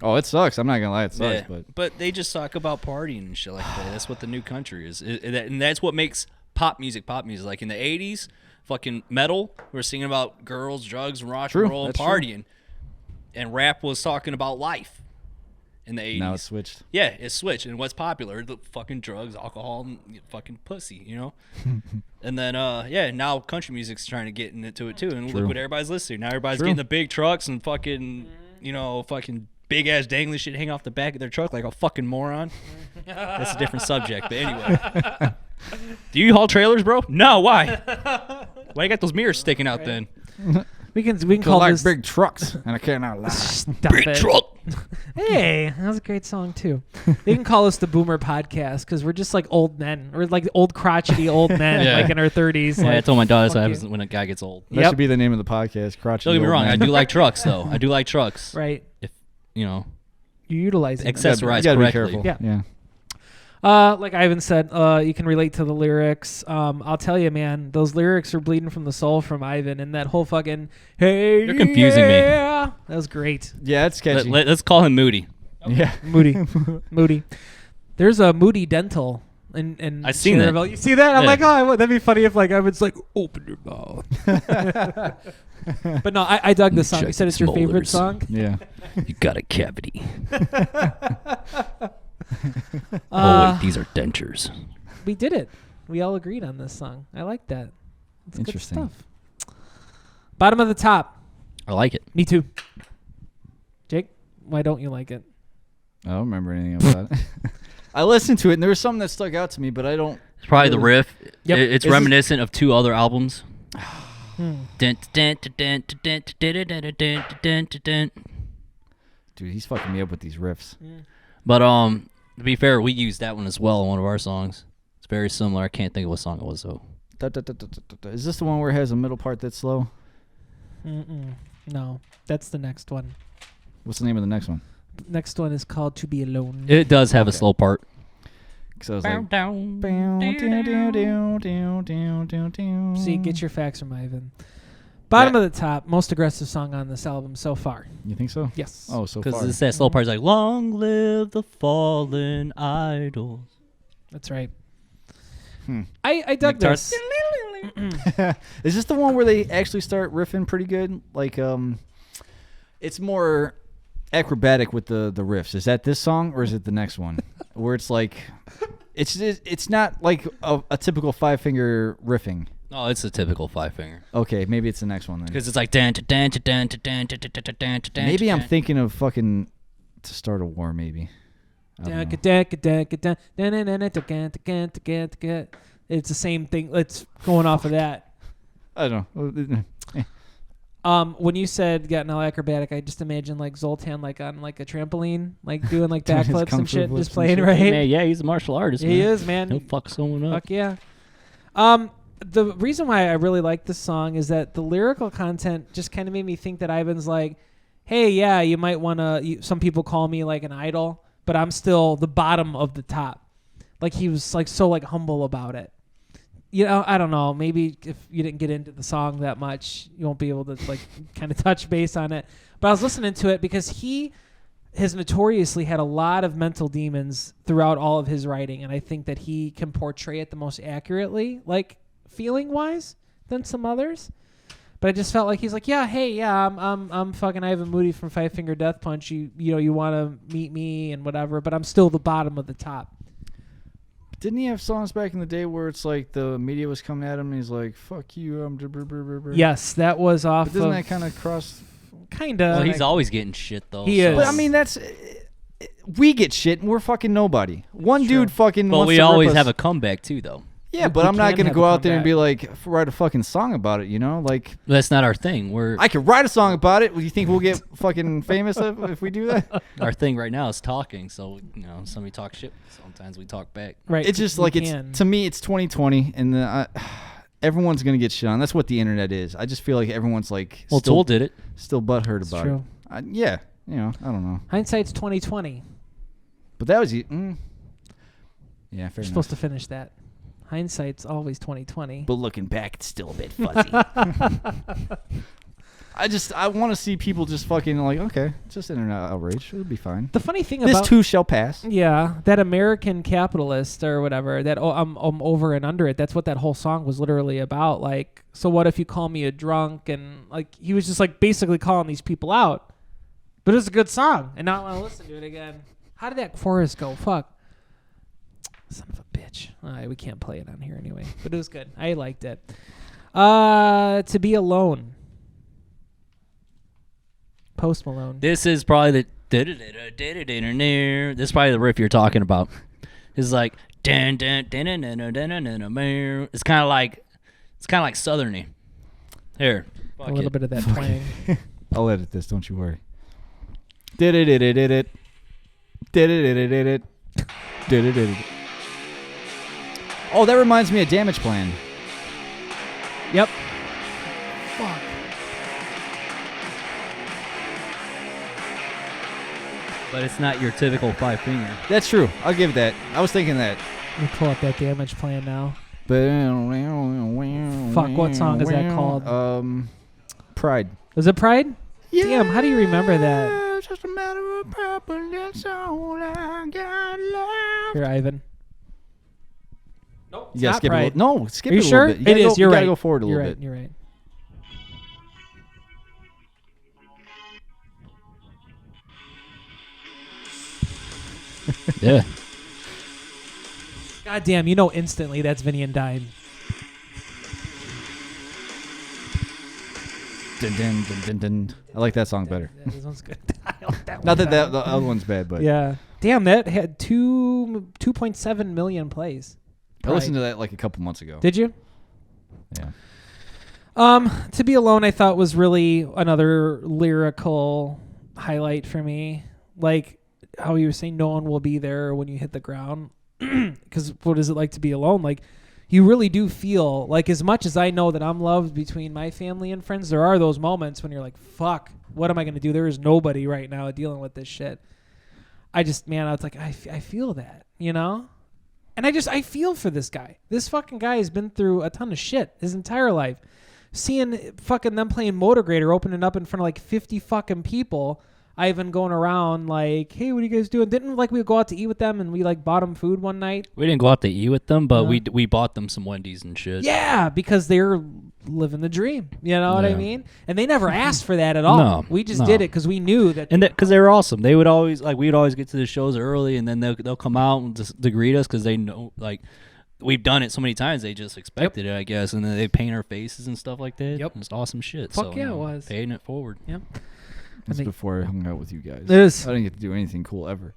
Oh, it sucks. I'm not gonna lie, it sucks. Yeah, But they just talk about partying and shit like that. That's what the new country is, and that's what makes pop music. Like in the '80s, fucking metal, we were singing about girls, drugs, and rock True, and roll and that's true. partying, and rap was talking about life. In the '80s, now it's switched. yeah, it switched. And what's popular? The fucking drugs, alcohol, and fucking pussy. You know. And then yeah, now country music's trying to get into it too. And True. look what everybody's listening. Now everybody's True. getting the big trucks and fucking fucking big ass dangly shit hang off the back of their truck like a fucking moron. That's a different subject, but anyway. Do you haul trailers, bro? No, why? Why you got those mirrors sticking out then? we can I call like this big trucks, and I cannot lie. Stop it. Hey, that was a great song too. They can call us the Boomer Podcast because we're just like old men. We're like old crotchety old men, Yeah. like in our 30s. Yeah, I like, told my daughter fuck that you. happens when a guy gets old. That Yep. should be the name of the podcast. Crotchety Don't get me old wrong, man. I do like trucks though. I do like trucks. Right. If you know, You utilize it. accessorize You gotta be correctly. careful. Yeah. Yeah. Like Ivan said, you can relate to the lyrics. I'll tell you, man, those lyrics are bleeding from the soul from Ivan, and that whole fucking hey, You're confusing me. yeah, that was great. Yeah, it's catchy. Let's call him Moody. Yeah. Moody. There's a Moody Dental in I seen that. Cherville. You see that? I'm Yeah. like, oh, that'd be funny if like I was like, open your mouth. But no, I dug this song. You Check said it's your favorite molars. song. Yeah. You got a cavity. Uh, Oh wait, these are dentures. we did it. We all agreed on this song. I like that. It's good Interesting. stuff. Bottom of the top. I like it. Me too. Jake, why don't you like it? I don't remember anything about it. I listened to it, and there was something that stuck out to me, but I don't. It's probably the riff. Yep. It's Is reminiscent of two other albums. Hmm. Dude, he's fucking me up with these riffs. But to be fair, we used that one as well in one of our songs. It's very similar. I can't think of what song it was though. Is this the one where it has a middle part that's slow? Mm-mm. No, that's the next one. What's the name of the next one? Next one is called To Be Alone. It does have a Okay. slow part. Because I was like, See, get your facts from Ivan. Bottom of the top, most aggressive song on this album so far. You think so? Yes. Oh, so Because far. it's that slow part. It's like, long live the fallen idols. That's right. Hmm. I dug Guitar- this. Is this the one where they actually start riffing pretty good? Like, it's more acrobatic with the riffs. Is that this song or is it the next one where it's like, it's not like a typical Five Finger riffing? Oh, it's a typical Five Finger. Okay, maybe it's the next one then. Because it's like dan dan dan dan dan dan. Maybe I'm thinking of fucking To Start a War. Maybe. I don't know. It's the same thing. Let's going off of that. I don't know. When you said getting all acrobatic, I just imagine like Zoltan like on like a trampoline, like doing like Doing his backflips kung and fu shit, flips just and playing shit. right. Yeah, he's a martial artist. He man. is, man. He'll fuck someone up. Fuck yeah. The reason why I really like this song is that the lyrical content just kind of made me think that Ivan's like, hey, yeah, you might want to, some people call me like an idol, but I'm still the bottom of the top. Like he was like so like humble about it. You know, I don't know. Maybe if you didn't get into the song that much, you won't be able to like kind of touch base on it. But I was listening to it because he has notoriously had a lot of mental demons throughout all of his writing, and I think that he can portray it the most accurately, like feeling wise, than some others. But I just felt like he's like, yeah, hey, yeah, I'm fucking Ivan Moody from Five Finger Death Punch. You know, you want to meet me and whatever, but I'm still the bottom of the top. Didn't he have songs back in the day where it's like the media was coming at him and he's like, "Fuck you"? Yes, that was off. But doesn't of that kind of cross? kind of? Well, he's always getting shit though. He is. But I mean, that's we get shit and we're fucking nobody. One True. dude fucking. But wants we to rip always us. have a comeback too, though. Yeah, but I'm not gonna go out there and be like write a fucking song about it. You know, like That's not our thing. I could write a song about it. Do you think we'll get fucking famous if we do that? Our thing right now is talking. So somebody talks shit. Sometimes we talk back. Right. It's just like to me, it's 2020, and everyone's gonna get shit on. That's what the internet is. I just feel like everyone's like Tool did it. still butthurt about true. it. Yeah, I don't know. Hindsight's 2020. But that was yeah, fair You're enough. supposed to finish that. Hindsight's always 2020. But looking back, it's still a bit fuzzy. I want to see people just fucking like, okay, it's just internet outrage. It'll be fine. The funny thing This about too shall pass. yeah, that American capitalist or whatever, that I'm over and under it. That's what that whole song was literally about. Like, so what if you call me a drunk? And like, he was just like basically calling these people out. But it's a good song, and now I want to listen to it again. How did that chorus go? Fuck. Son of a bitch. All right, we can't play it on here anyway. But it was good. I liked it. To Be Alone. Post Malone. This is probably this is probably the riff you're talking about. It's like it's kind of like southerny. Here, A little bit of that twang. I'll edit this. Don't you worry. Did it. Oh, that reminds me of Damage Plan. Yep. Fuck. But it's not your typical 5-finger. That's true. I'll give that. I was thinking that. Let me pull up that Damage Plan now. Fuck, what song is that called? Pride. Was it Pride? Yeah. Damn, how do you remember that? It's just a matter of purple, that's all I got left. Here, Ivan. Nope. You gotta skip Pride. it. No, skip Are you it a sure? little bit. It is. You're you right. gotta go forward a You're little right. bit. You're right. Yeah. God damn, you know instantly that's Vinny and Dime. Dun, dun, dun, dun, dun. I like that song better. This one's good. I like that one Not that better. the other one's bad, but Yeah. Damn, that had 2.7 million plays. I listened to that like a couple months ago. Did you? Yeah. To Be Alone, I thought was really another lyrical highlight for me. Like how you were saying, no one will be there when you hit the ground. Because what is it like to be alone? Like, you really do feel like, as much as I know that I'm loved between my family and friends, there are those moments when you're like, fuck, what am I going to do? There is nobody right now dealing with this shit. I was like, I feel that, you know? And I feel for this guy. This fucking guy has been through a ton of shit his entire life. Seeing fucking them playing Motograder opening up in front of like 50 fucking people. Ivan going around like, hey, what are you guys doing? Didn't like we go out to eat with them and we like bought them food one night? We didn't go out to eat with them, but we bought them some Wendy's and shit. Yeah, because they're living the dream. You know what I Yeah. mean? And they never asked for that at all. No, we just no. did it because we knew that. And because they were awesome. They would always we'd always get to the shows early, and then they'll come out and just to greet us because they know we've done it so many times. They just expected it, I guess, and then they paint our faces and stuff like that. Yep. It's awesome shit. Fuck so, yeah, it was. Paying it forward. Yep. That's think- before I hung out with you guys. It is. I didn't get to do anything cool ever.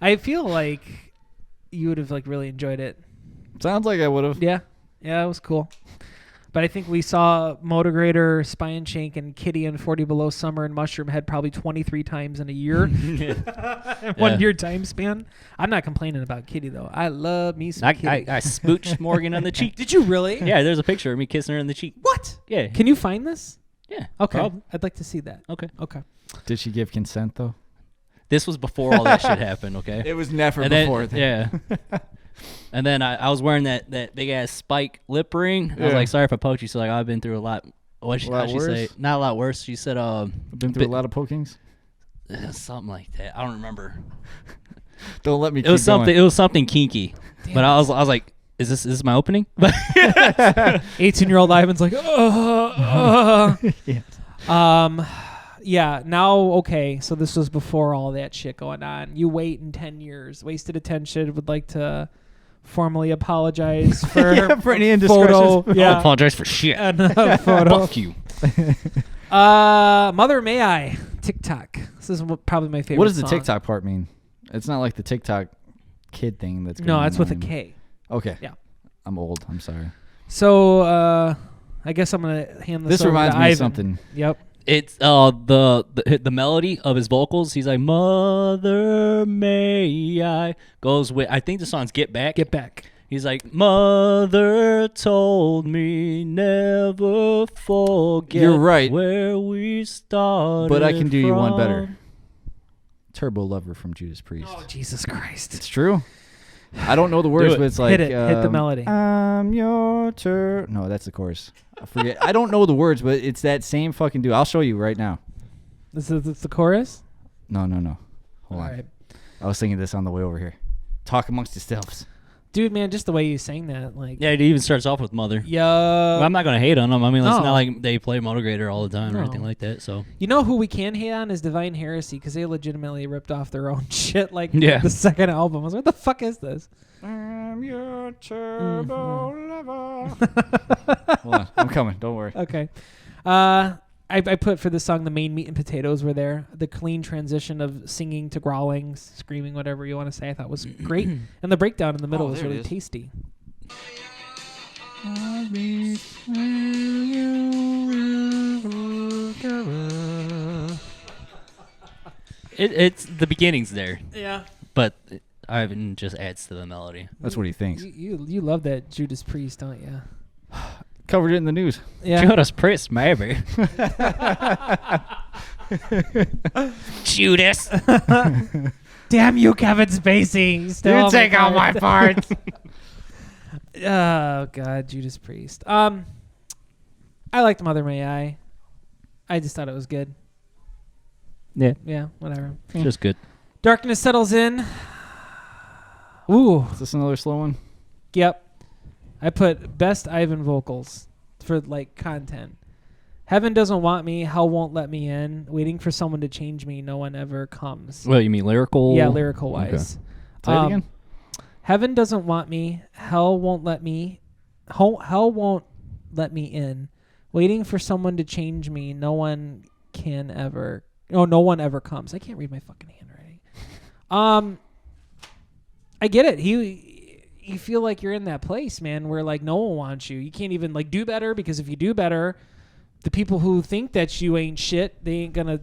I feel like you would have like really enjoyed it. Sounds like I would have. Yeah, it was cool. But I think we saw Motograder, Spine Shank, and Kitty and 40 Below Summer and Mushroom Head probably 23 times in a year. One year time span. I'm not complaining about Kitty, though. I love me some Kitty. I smooched Morgan on the cheek. Did you really? Yeah, there's a picture of me kissing her on the cheek. What? Yeah. Can you find this? Yeah. Okay. probably. I'd like to see that. Okay. Okay. Did she give consent though? This was before all that shit happened, okay? It was never And before. then, yeah. And then I was wearing that big ass spike lip ring. I was Yeah. like, sorry if I poked you. She's like, I've been through a lot. How'd she say? worse? Not a lot worse. She said, I've been through a lot of pokings. something like that. I don't remember. Don't let me. It was keep something. Going. It was something kinky. Damn. But I was like, is this my opening? 18-year-old Ivan's like, Yeah. yeah, now, okay, so this was before all that shit going on. You wait in 10 years. Wasted Attention would like to formally apologize for, Yeah, for any photo. indiscretions. I Yeah, apologize for shit. and a photo. Fuck you. Mother May I, TikTok. This is probably my favorite What does the song. TikTok part mean? It's not like the TikTok kid thing that's. No, going that's with a on. K. Okay. Yeah. I'm old. I'm sorry. So I guess I'm gonna hand this. This over reminds to me Ivan. of something. Yep. It's the melody of his vocals. He's like, Mother, may I, goes with, I think the song's Get Back. Get back. He's like, Mother told me never forget. You're right. Where we started. But I can do you one from." better. Turbo Lover from Judas Priest. Oh Jesus Christ! It's true. I don't know the words, it. but it's like Hit it. Hit the melody. I'm your No, that's the chorus. I forget. I don't know the words, but it's that same fucking dude. I'll show you right now. This is the chorus. No. Hold All on. right. I was singing this on the way over here. Talk amongst yourselves. Dude, man, just the way you sang that, like. Yeah, it even starts off with Mother. Yo. Well, I'm not going to hate on them. I mean, it's No. not like they play Motograder all the time or No. anything like that. So You know who we can hate on is Divine Heresy because they legitimately ripped off their own shit. Like Yeah. the second album. I was like, what the fuck is this? I'm your turbo lover. Hold on. I'm coming. Don't worry. Okay. I put for this song the main meat and potatoes were there. The clean transition of singing to growling, screaming, whatever you want to say, I thought was great. And the breakdown in the middle Oh, was there it really is. tasty. it's the beginning's there, Yeah. but Ivan just adds to the melody. That's what he thinks. You love that Judas Priest, don't you? Covered it in the news. Yeah. Judas Priest, maybe. Judas. Damn you, Kevin Spacey. Still on take all my parts. Oh God, Judas Priest. I liked Mother May I just thought it was good. Yeah. Yeah, whatever. Just good. Darkness settles in. Ooh. Is this another slow one? Yep. I put best Ivan vocals for like content. Heaven doesn't want me, hell won't let me in. Waiting for someone to change me, no one ever comes. Well, you mean lyrical? Yeah, lyrical wise. Say it again. Heaven doesn't want me, hell won't let me hell won't let me in. Waiting for someone to change me, no one ever comes. I can't read my fucking handwriting. I get it. You feel like you're in that place, man, where like no one wants you. You can't even like do better because if you do better, the people who think that you ain't shit, they ain't gonna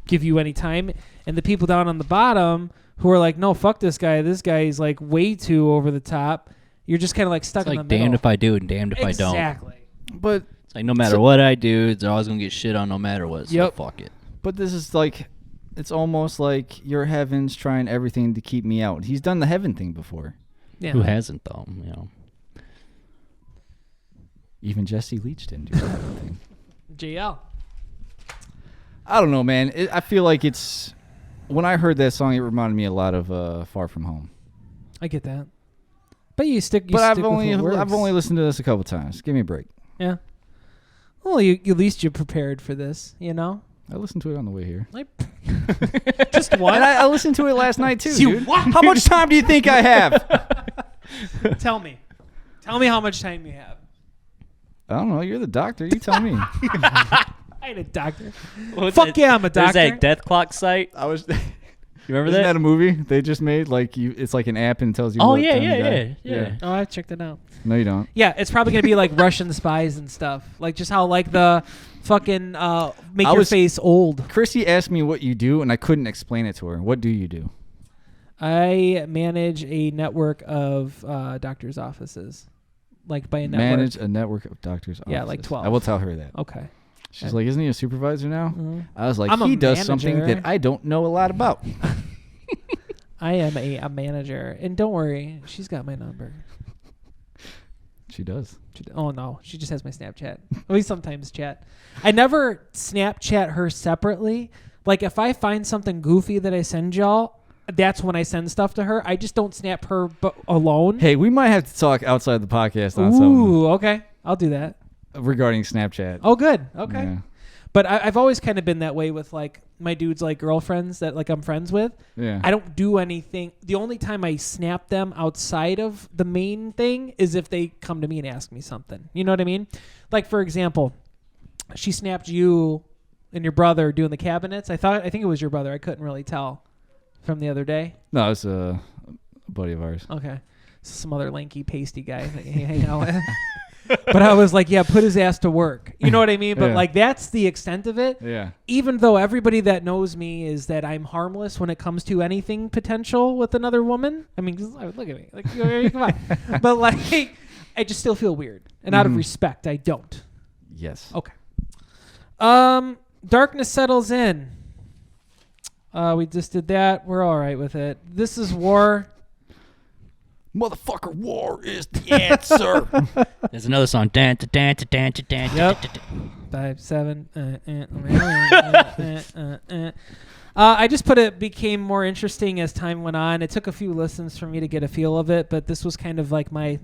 give you any time. And the people down on the bottom who are like, no, fuck this guy. This guy is like way too over the top. You're just kind of like stuck It's in like the middle. damned if I do and damned if I don't. Exactly. But It's like no matter what I do, they're always gonna get shit on no matter what. So Yep. fuck it. But this is like, it's almost like your Heaven's trying everything to keep me out. He's done the Heaven thing before. Yeah. Who hasn't though? You know. Even Jesse Leach didn't do the Heaven thing. JL. I don't know, man. I feel like it's, when I heard that song, it reminded me a lot of Far From Home. I get that. But you stick. But I've with only what works. listened to this a couple times. Give me a break. Yeah. Well, at least you're prepared for this, you know. I listened to it on the way here. Like, just one. And I listened to it last night too, You dude. what? How much time do you think I have? Tell me how much time you have. I don't know. You're the doctor. You tell me. I ain't a doctor. What's Fuck that- yeah, I'm a There's doctor. that death clock site. I was. You remember Isn't that? that a movie they just made? Like it's like an app and tells you. Oh what yeah, time you yeah, died. yeah. Oh, I checked it out. No, you don't. Yeah, it's probably gonna be like Russian spies and stuff. Like just how like the fucking make your face old. Chrissy asked me what you do, and I couldn't explain it to her. What do you do? I manage a network of doctors' offices. Like by a network. Manage a network of doctors' Yeah, offices. like 12. I will tell her that. Okay. She's like, isn't he a supervisor now? Mhm. I was like, I'm a he does something manager. that I don't know a lot about. I am a manager, and don't worry, she's got my number. She does. Oh no, she just has my Snapchat. We sometimes chat. I never Snapchat her separately. Like if I find something goofy that I send y'all, that's when I send stuff to her. I just don't snap her alone. Hey, we might have to talk outside the podcast on something Ooh, okay, I'll do that. regarding Snapchat. Oh, good. Okay. Yeah. But I've always kind of been that way with like my dudes, like girlfriends that like I'm friends with. Yeah. I don't do anything. The only time I snap them outside of the main thing is if they come to me and ask me something. You know what I mean? Like for example, she snapped you and your brother doing the cabinets. I think it was your brother. I couldn't really tell from the other day. No, it's a buddy of ours. Okay. some other lanky, pasty guy that you hang out with. But I was like, yeah, put his ass to work. You know what I mean? But Yeah. like, that's the extent of it. Yeah. Even though everybody that knows me is that I'm harmless when it comes to anything potential with another woman. I mean, look at me. Like, come on. But like, I just still feel weird. And out of respect, I don't. Yes. Okay. Darkness settles in. We just did that. We're all right with it. This is war. Motherfucker, war is the answer. There's another song. Dance, dance, dance, dance. Yep. 5, 7. I just put it became more interesting as time went on. It took a few listens for me to get a feel of it, but this was kind of like nah, I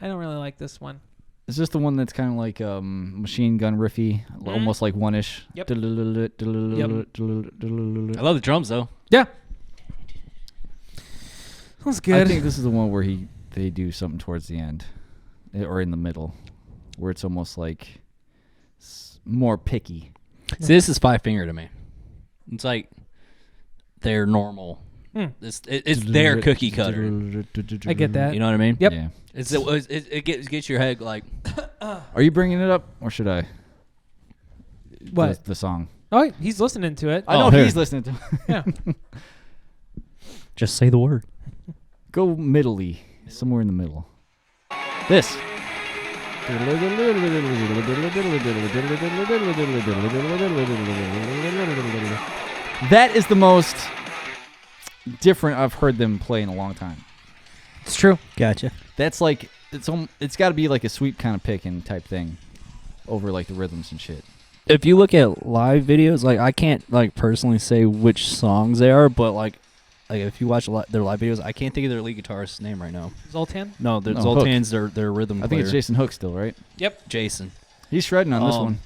don't really like this one. Is this the one that's kind of like machine gun riffy, almost like One-ish? Yep. I love the drums though. Yeah. That was good. I think this is the one where they do something towards the end, or in the middle, where it's almost like more picky. See, this is Five Finger to me. It's like their normal. It's their cookie cutter. I get that. You know what I mean? Yep. Yeah. It gets your head like. Are you bringing it up, or should I? What? The song. Oh, he's listening to it. I know here. he's listening to. Yeah. Just say the word. Go middle-y, somewhere in the middle. This. That is the most different I've heard them play in a long time. It's true. Gotcha. That's like it's got to be like a sweep kind of picking type thing over like the rhythms and shit. If you look at live videos, like I can't like personally say which songs they are, but like if you watch their live videos, I can't think of their lead guitarist's name right now. Zoltan? No, No, Zoltan's their rhythm player. I think it's Jason Hook still, right? Yep. Jason. He's shredding on this one.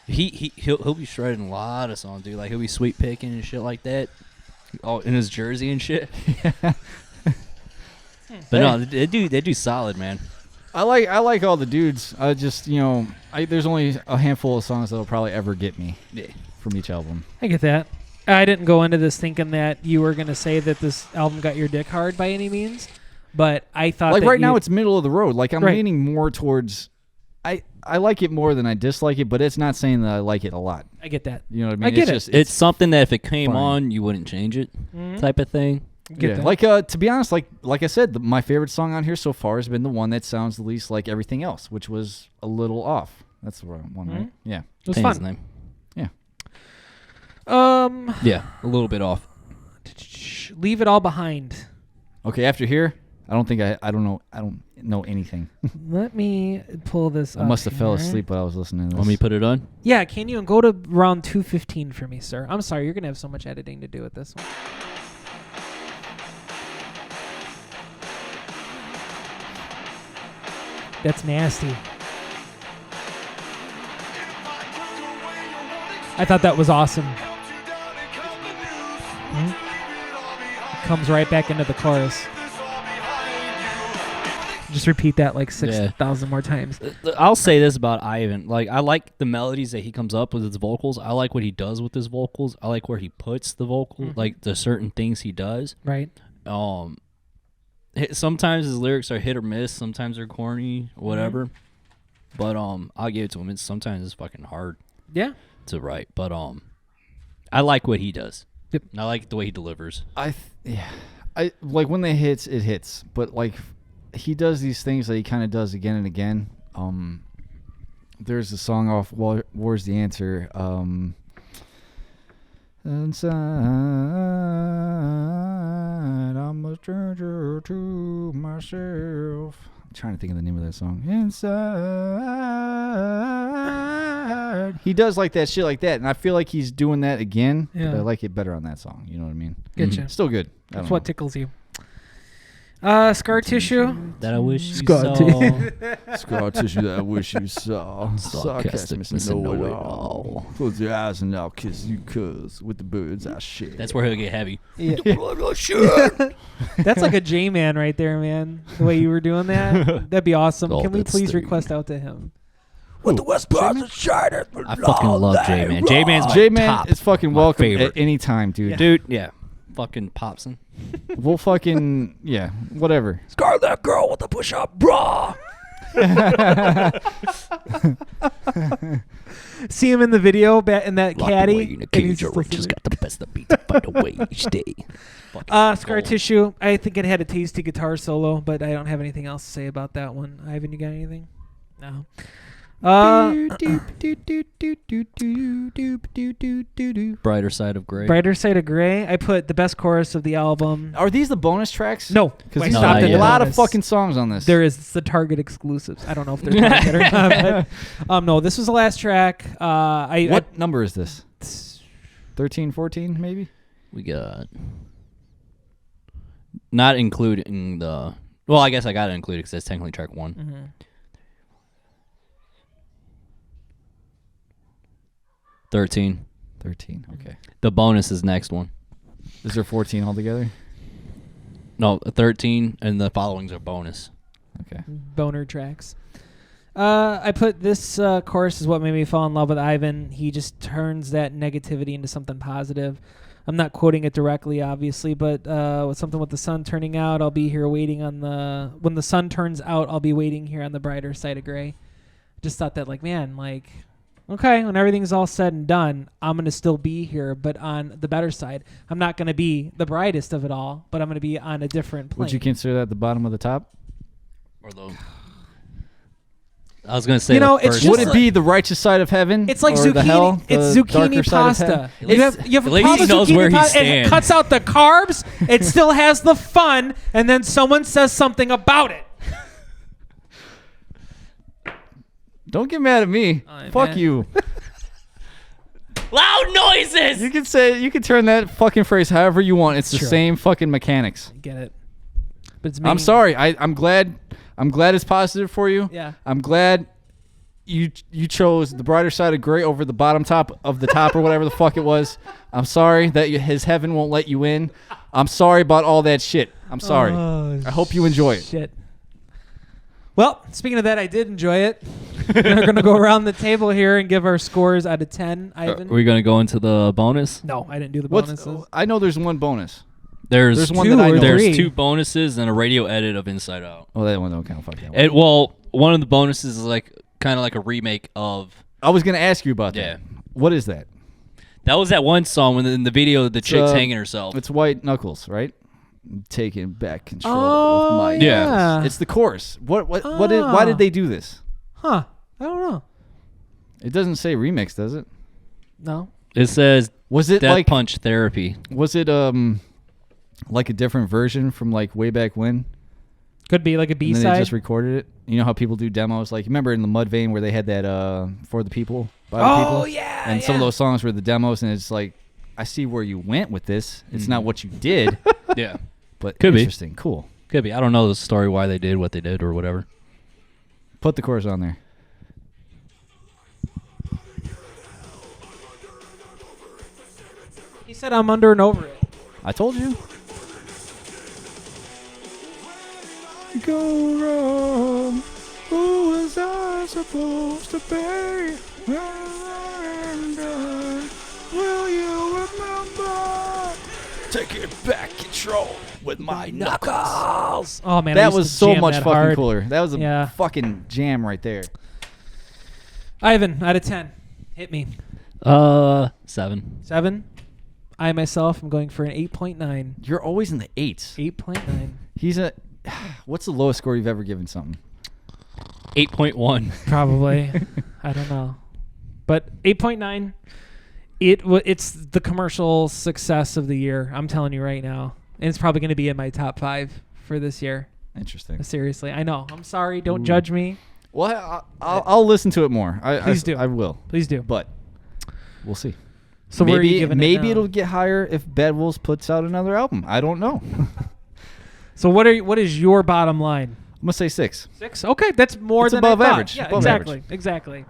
He'll be shredding a lot of songs, dude. Like he'll be sweep picking and shit like that. Oh, in his jersey and shit. But no, they do solid, man. I like all the dudes. I just there's only a handful of songs that'll probably ever get me from each album. I get that. I didn't go into this thinking that you were going to say that this album got your dick hard by any means, but I thought Like that right now it's middle of the road. Like I'm Right. leaning more towards I like it more than I dislike it, but it's not saying that I like it a lot. I get that. You know what I mean? I get it's it. Just, It's something that if it came fine. on, you wouldn't change it, type of thing. Get that. Like to be honest, like I said, my favorite song on here so far has been the one that sounds the least like everything else, which was a little off. That's the one, right? Yeah. It was Pain's fun. name. Yeah, a little bit off. Leave it all behind. Okay, after here, I don't know anything. Let me pull this I up must have fell here. asleep while I was listening to this. Want me to put it on? Yeah, can you? And go to round 2:15 for me, sir. I'm sorry, you're going to have so much editing to do with this one. That's nasty. I thought that was awesome. Comes right back into the chorus. Just repeat that like 6,000 more times. I'll say this about Ivan. Like, I like the melodies that he comes up with his vocals. I like what he does with his vocals. I like where he puts the vocal, like the certain things he does. Right. Sometimes his lyrics are hit or miss. Sometimes they're corny, or whatever. But I'll give it to him. Sometimes it's fucking hard Yeah. to write. But I like what he does. Yep. And I like the way he delivers. I like when they hits, it hits. But like he does these things that he kind of does again and again. There's a song off War's the Answer. Inside, I'm a stranger to myself. I'm trying to think of the name of that song. Inside. He does like that shit like that, and I feel like he's doing that again. Yeah. But I like it better on that song. You know what I mean? Getcha. Still good. That's what tickles you. Scar tissue. That I wish you Scar saw. Scar tissue that I wish you saw. Sarcastic, Sarcastic, know it know-it-all. all. Close your eyes and I'll kiss you, cuz with the birds I share. That's where he'll get heavy. Yeah. That's like a J-Man right there, man. The way you were doing that. That'd be awesome. Oh, Can we that's please the- request out to him? With the West Bronx and China. I fucking love J-Man. J-Man's my J-Man top. is fucking my welcome favorite. at any time, dude. Yeah. Dude, yeah. fucking Popson. We'll fucking yeah, whatever. Scar that girl with the push-up bra. See him in the video in that caddy. In a and cage, he's your just rich has listening. got the best of beat to find a way each day. Scar Tissue. I think it had a tasty guitar solo, but I don't have anything else to say about that one. Ivan, you got anything? No. Brighter Side of Grey. Brighter Side of Grey. I put the best chorus of the album. Are these the bonus tracks? No, because I No, stopped not at yet. the a lot bonus. of fucking songs on this. There is it's the Target exclusives. I don't know if they're Target or not. But, no, this was the last track. What number is this? 13, 14, maybe? We got... Not including the... Well, I guess I got to include it because that's technically track 1. Mm-hmm. 13. 13, okay. The bonus is next one. Is there 14 altogether? No, 13, and the followings are bonus. Okay. Boner tracks. I put this chorus is what made me fall in love with Ivan. He just turns that negativity into something positive. I'm not quoting it directly, obviously, but with something with the sun turning out, I'll be here waiting on the... When the sun turns out, I'll be waiting here on the brighter side of gray. Just thought that, like, man, like... Okay, when everything's all said and done, I'm going to still be here, but on the better side. I'm not going to be the brightest of it all, but I'm going to be on a different plane. Would you consider that the bottom of the top? Or the... I was going to say You know, the it's first just Would it one. be the righteous side of heaven? It's like or the hell, zucchini. It's the zucchini darker side of pasta. heaven? At least- You have at a least problem he knows zucchini where he pasta, and it stands. cuts out the carbs. It still has the fun, and then someone says something about it. Don't get mad at me. Oh, Fuck man. you. Loud noises! You can turn that fucking phrase however you want. It's the Sure. same fucking mechanics. Get it? But it's I'm making- sorry. I'm glad it's positive for you. Yeah. I'm glad you chose the brighter side of gray over the bottom top of the top or whatever the fuck it was. I'm sorry that his heaven won't let you in. I'm sorry about all that shit. I'm sorry. Oh, I hope you enjoy it. Shit. Well, speaking of that, I did enjoy it. We're going to go around the table here and give our scores out of 10. Are Ivan? we going to go into the bonus? No, I didn't do the What's, bonuses. I know there's one bonus. There's one two that I or know. There's three. 2 bonuses and a radio edit of Inside Out. Oh, that one don't count. Fuck that one. And, well, one of the bonuses is like kind of like a remake of... I was gonna ask you about that. Yeah. What is that? That was that one song when in the video the chick's hanging herself. It's White Knuckles, right? Taking back control Oh, of my yeah. It's the chorus. Why did they do this? Huh. I don't know. It doesn't say remix, does it? No. It says Was it Death like Punch Therapy. was it like a different version from like way back when? Could be like a And then they B-side. just recorded it. You know how people do demos? Like remember in the Mudvayne where they had that for the people, by the people? yeah. And some of those songs were the demos, and it's like I see where you went with this. It's not what you did, Yeah. but Could be. interesting, cool. Could be. I don't know the story why they did what they did or whatever. Put the chorus on there. He said I'm under and over it. I told you. Go wrong. Who was I supposed to be? Will you remember? Taking back control with my knuckles. Oh, man. I That used was to so jam much that fucking hard. cooler. That was a Yeah. fucking jam right there. Ivan, out of 10. Hit me. 7. 7. I myself am going for an 8.9. You're always in the 8s. 8.9. He's a. What's the lowest score you've ever given something? 8.1. Probably. I don't know. But 8.9. It's the commercial success of the year. I'm telling you right now. And it's probably going to be in my top 5 for this year. Interesting. Seriously. I know. I'm sorry. Don't judge me. Well, I'll listen to it more. Please do. I will. Please do. But we'll see. So where are you giving it maybe now? it'll get higher if Bad Wolves puts out another album. I don't know. So what is your bottom line? I'm gonna say 6. 6? Okay, that's more It's than above I thought. average. Yeah, Above exactly. average. Exactly.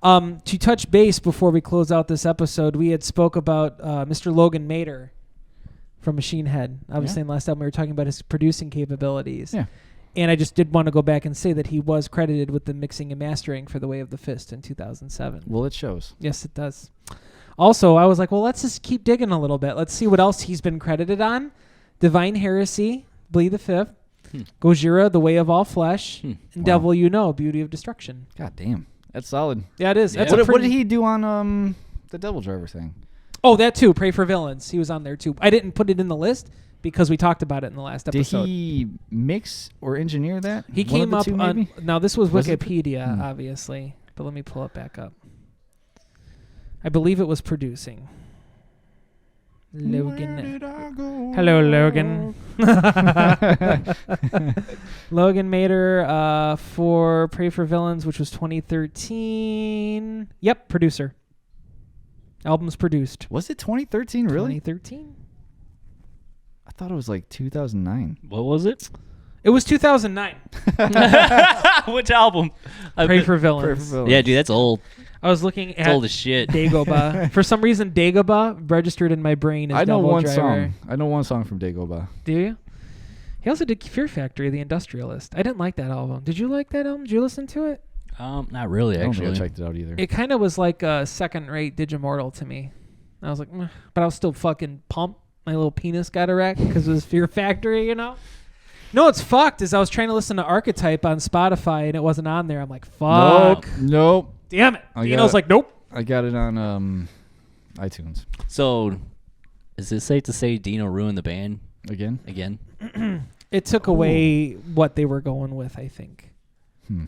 To touch base before we close out this episode, we had spoke about Mr. Logan Mader from Machine Head. Obviously, in the last album we were talking about his producing capabilities. Yeah. And I just did want to go back and say that he was credited with the mixing and mastering for The Way of the Fist in 2007. Well, it shows. Yes, it does. Also, I was like, well, let's just keep digging a little bit. Let's see what else he's been credited on. Divine Heresy, Bleed the Fifth, Gojira, The Way of All Flesh, and Wow. Devil You Know, Beauty of Destruction. God damn, that's solid. Yeah, it is. Yeah. That's What did he do on the Devil Driver thing? Oh, that too. Pray for Villains. He was on there too. I didn't put it in the list because we talked about it in the last Did episode. he mix or engineer that? He One of came the up two, on. maybe? Now this was Was it- Wikipedia, obviously, but let me pull it back up. I believe it was producing. Logan. Hello, Logan. Logan Mader for Pray for Villains, which was 2013. Yep, producer. Album's produced. Was it 2013? Really? 2013. I thought it was like 2009. What was it? It was 2009. Which album? Pray for Villains. Yeah, dude, that's old. I was looking It's at old as shit. Dagobah. For some reason, Dagobah registered in my brain as I know Devil one Driver. song. I know one song from Dagobah. Do you? He also did Fear Factory, The Industrialist. I didn't like that album. Did you like that album? Did you listen to it? Not really, I don't think I actually. checked it out either. It kind of was like a second-rate Digimortal to me. I was like, "Meh," but I was still fucking pumped. My little penis got erect because it was Fear Factory, you know? No, it's fucked is I was trying to listen to Archetype on Spotify and it wasn't on there. I'm like, fuck. Nope. Damn it. I Dino's got- like, nope. I got it on iTunes. So, is it safe to say Dino ruined the band Again? again? It took away what they were going with, I think. Hmm.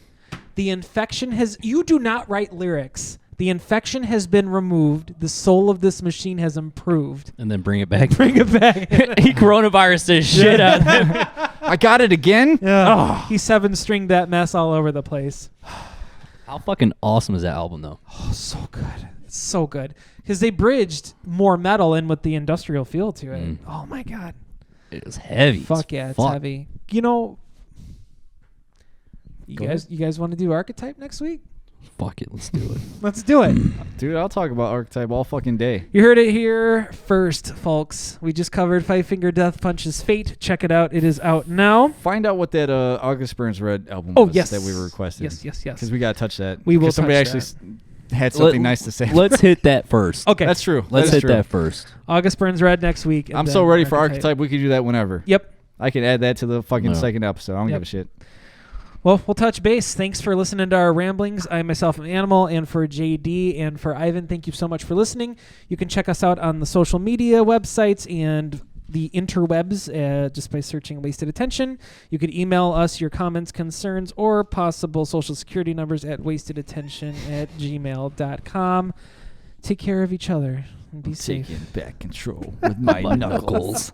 The infection has... You do not write lyrics. The infection has been removed. The soul of this machine has improved. And then bring it back. Bring it back. He coronavirus this shit out of them. I got it again? Yeah. He seven-stringed that mess all over the place. How fucking awesome is that album, though? Oh, so good. It's so good. Because they bridged more metal in with the industrial feel to it. Mm. Oh, my God. It was heavy. Fuck yeah, it's Fuck. heavy. You know... You Go guys want to do Archetype next week? Fuck it, let's do it. Let's do it. Dude, I'll talk about Archetype all fucking day. You heard it here first, folks. We just covered Five Finger Death Punch's Fate. Check it out. It is out now. Find out what that August Burns Red album Oh, was yes. that we requested. Yes. Because we got to touch that. We will Because somebody touch actually had something nice to say. Let's hit that first. Okay. That's true. Let's That is hit true. that first. August Burns Red next week. and I'm so then ready for Archetype. We could do that whenever. Yep. I can add that to the fucking No. second episode. I don't Yep. give a shit. Well, we'll touch base. Thanks for listening to our ramblings. I myself am Animal, and for JD and for Ivan, thank you so much for listening. You can check us out on the social media websites and the interwebs just by searching Wasted Attention. You could email us your comments, concerns, or possible social security numbers at wastedattention@gmail.com. Take care of each other and be safe. Taking back control with my knuckles.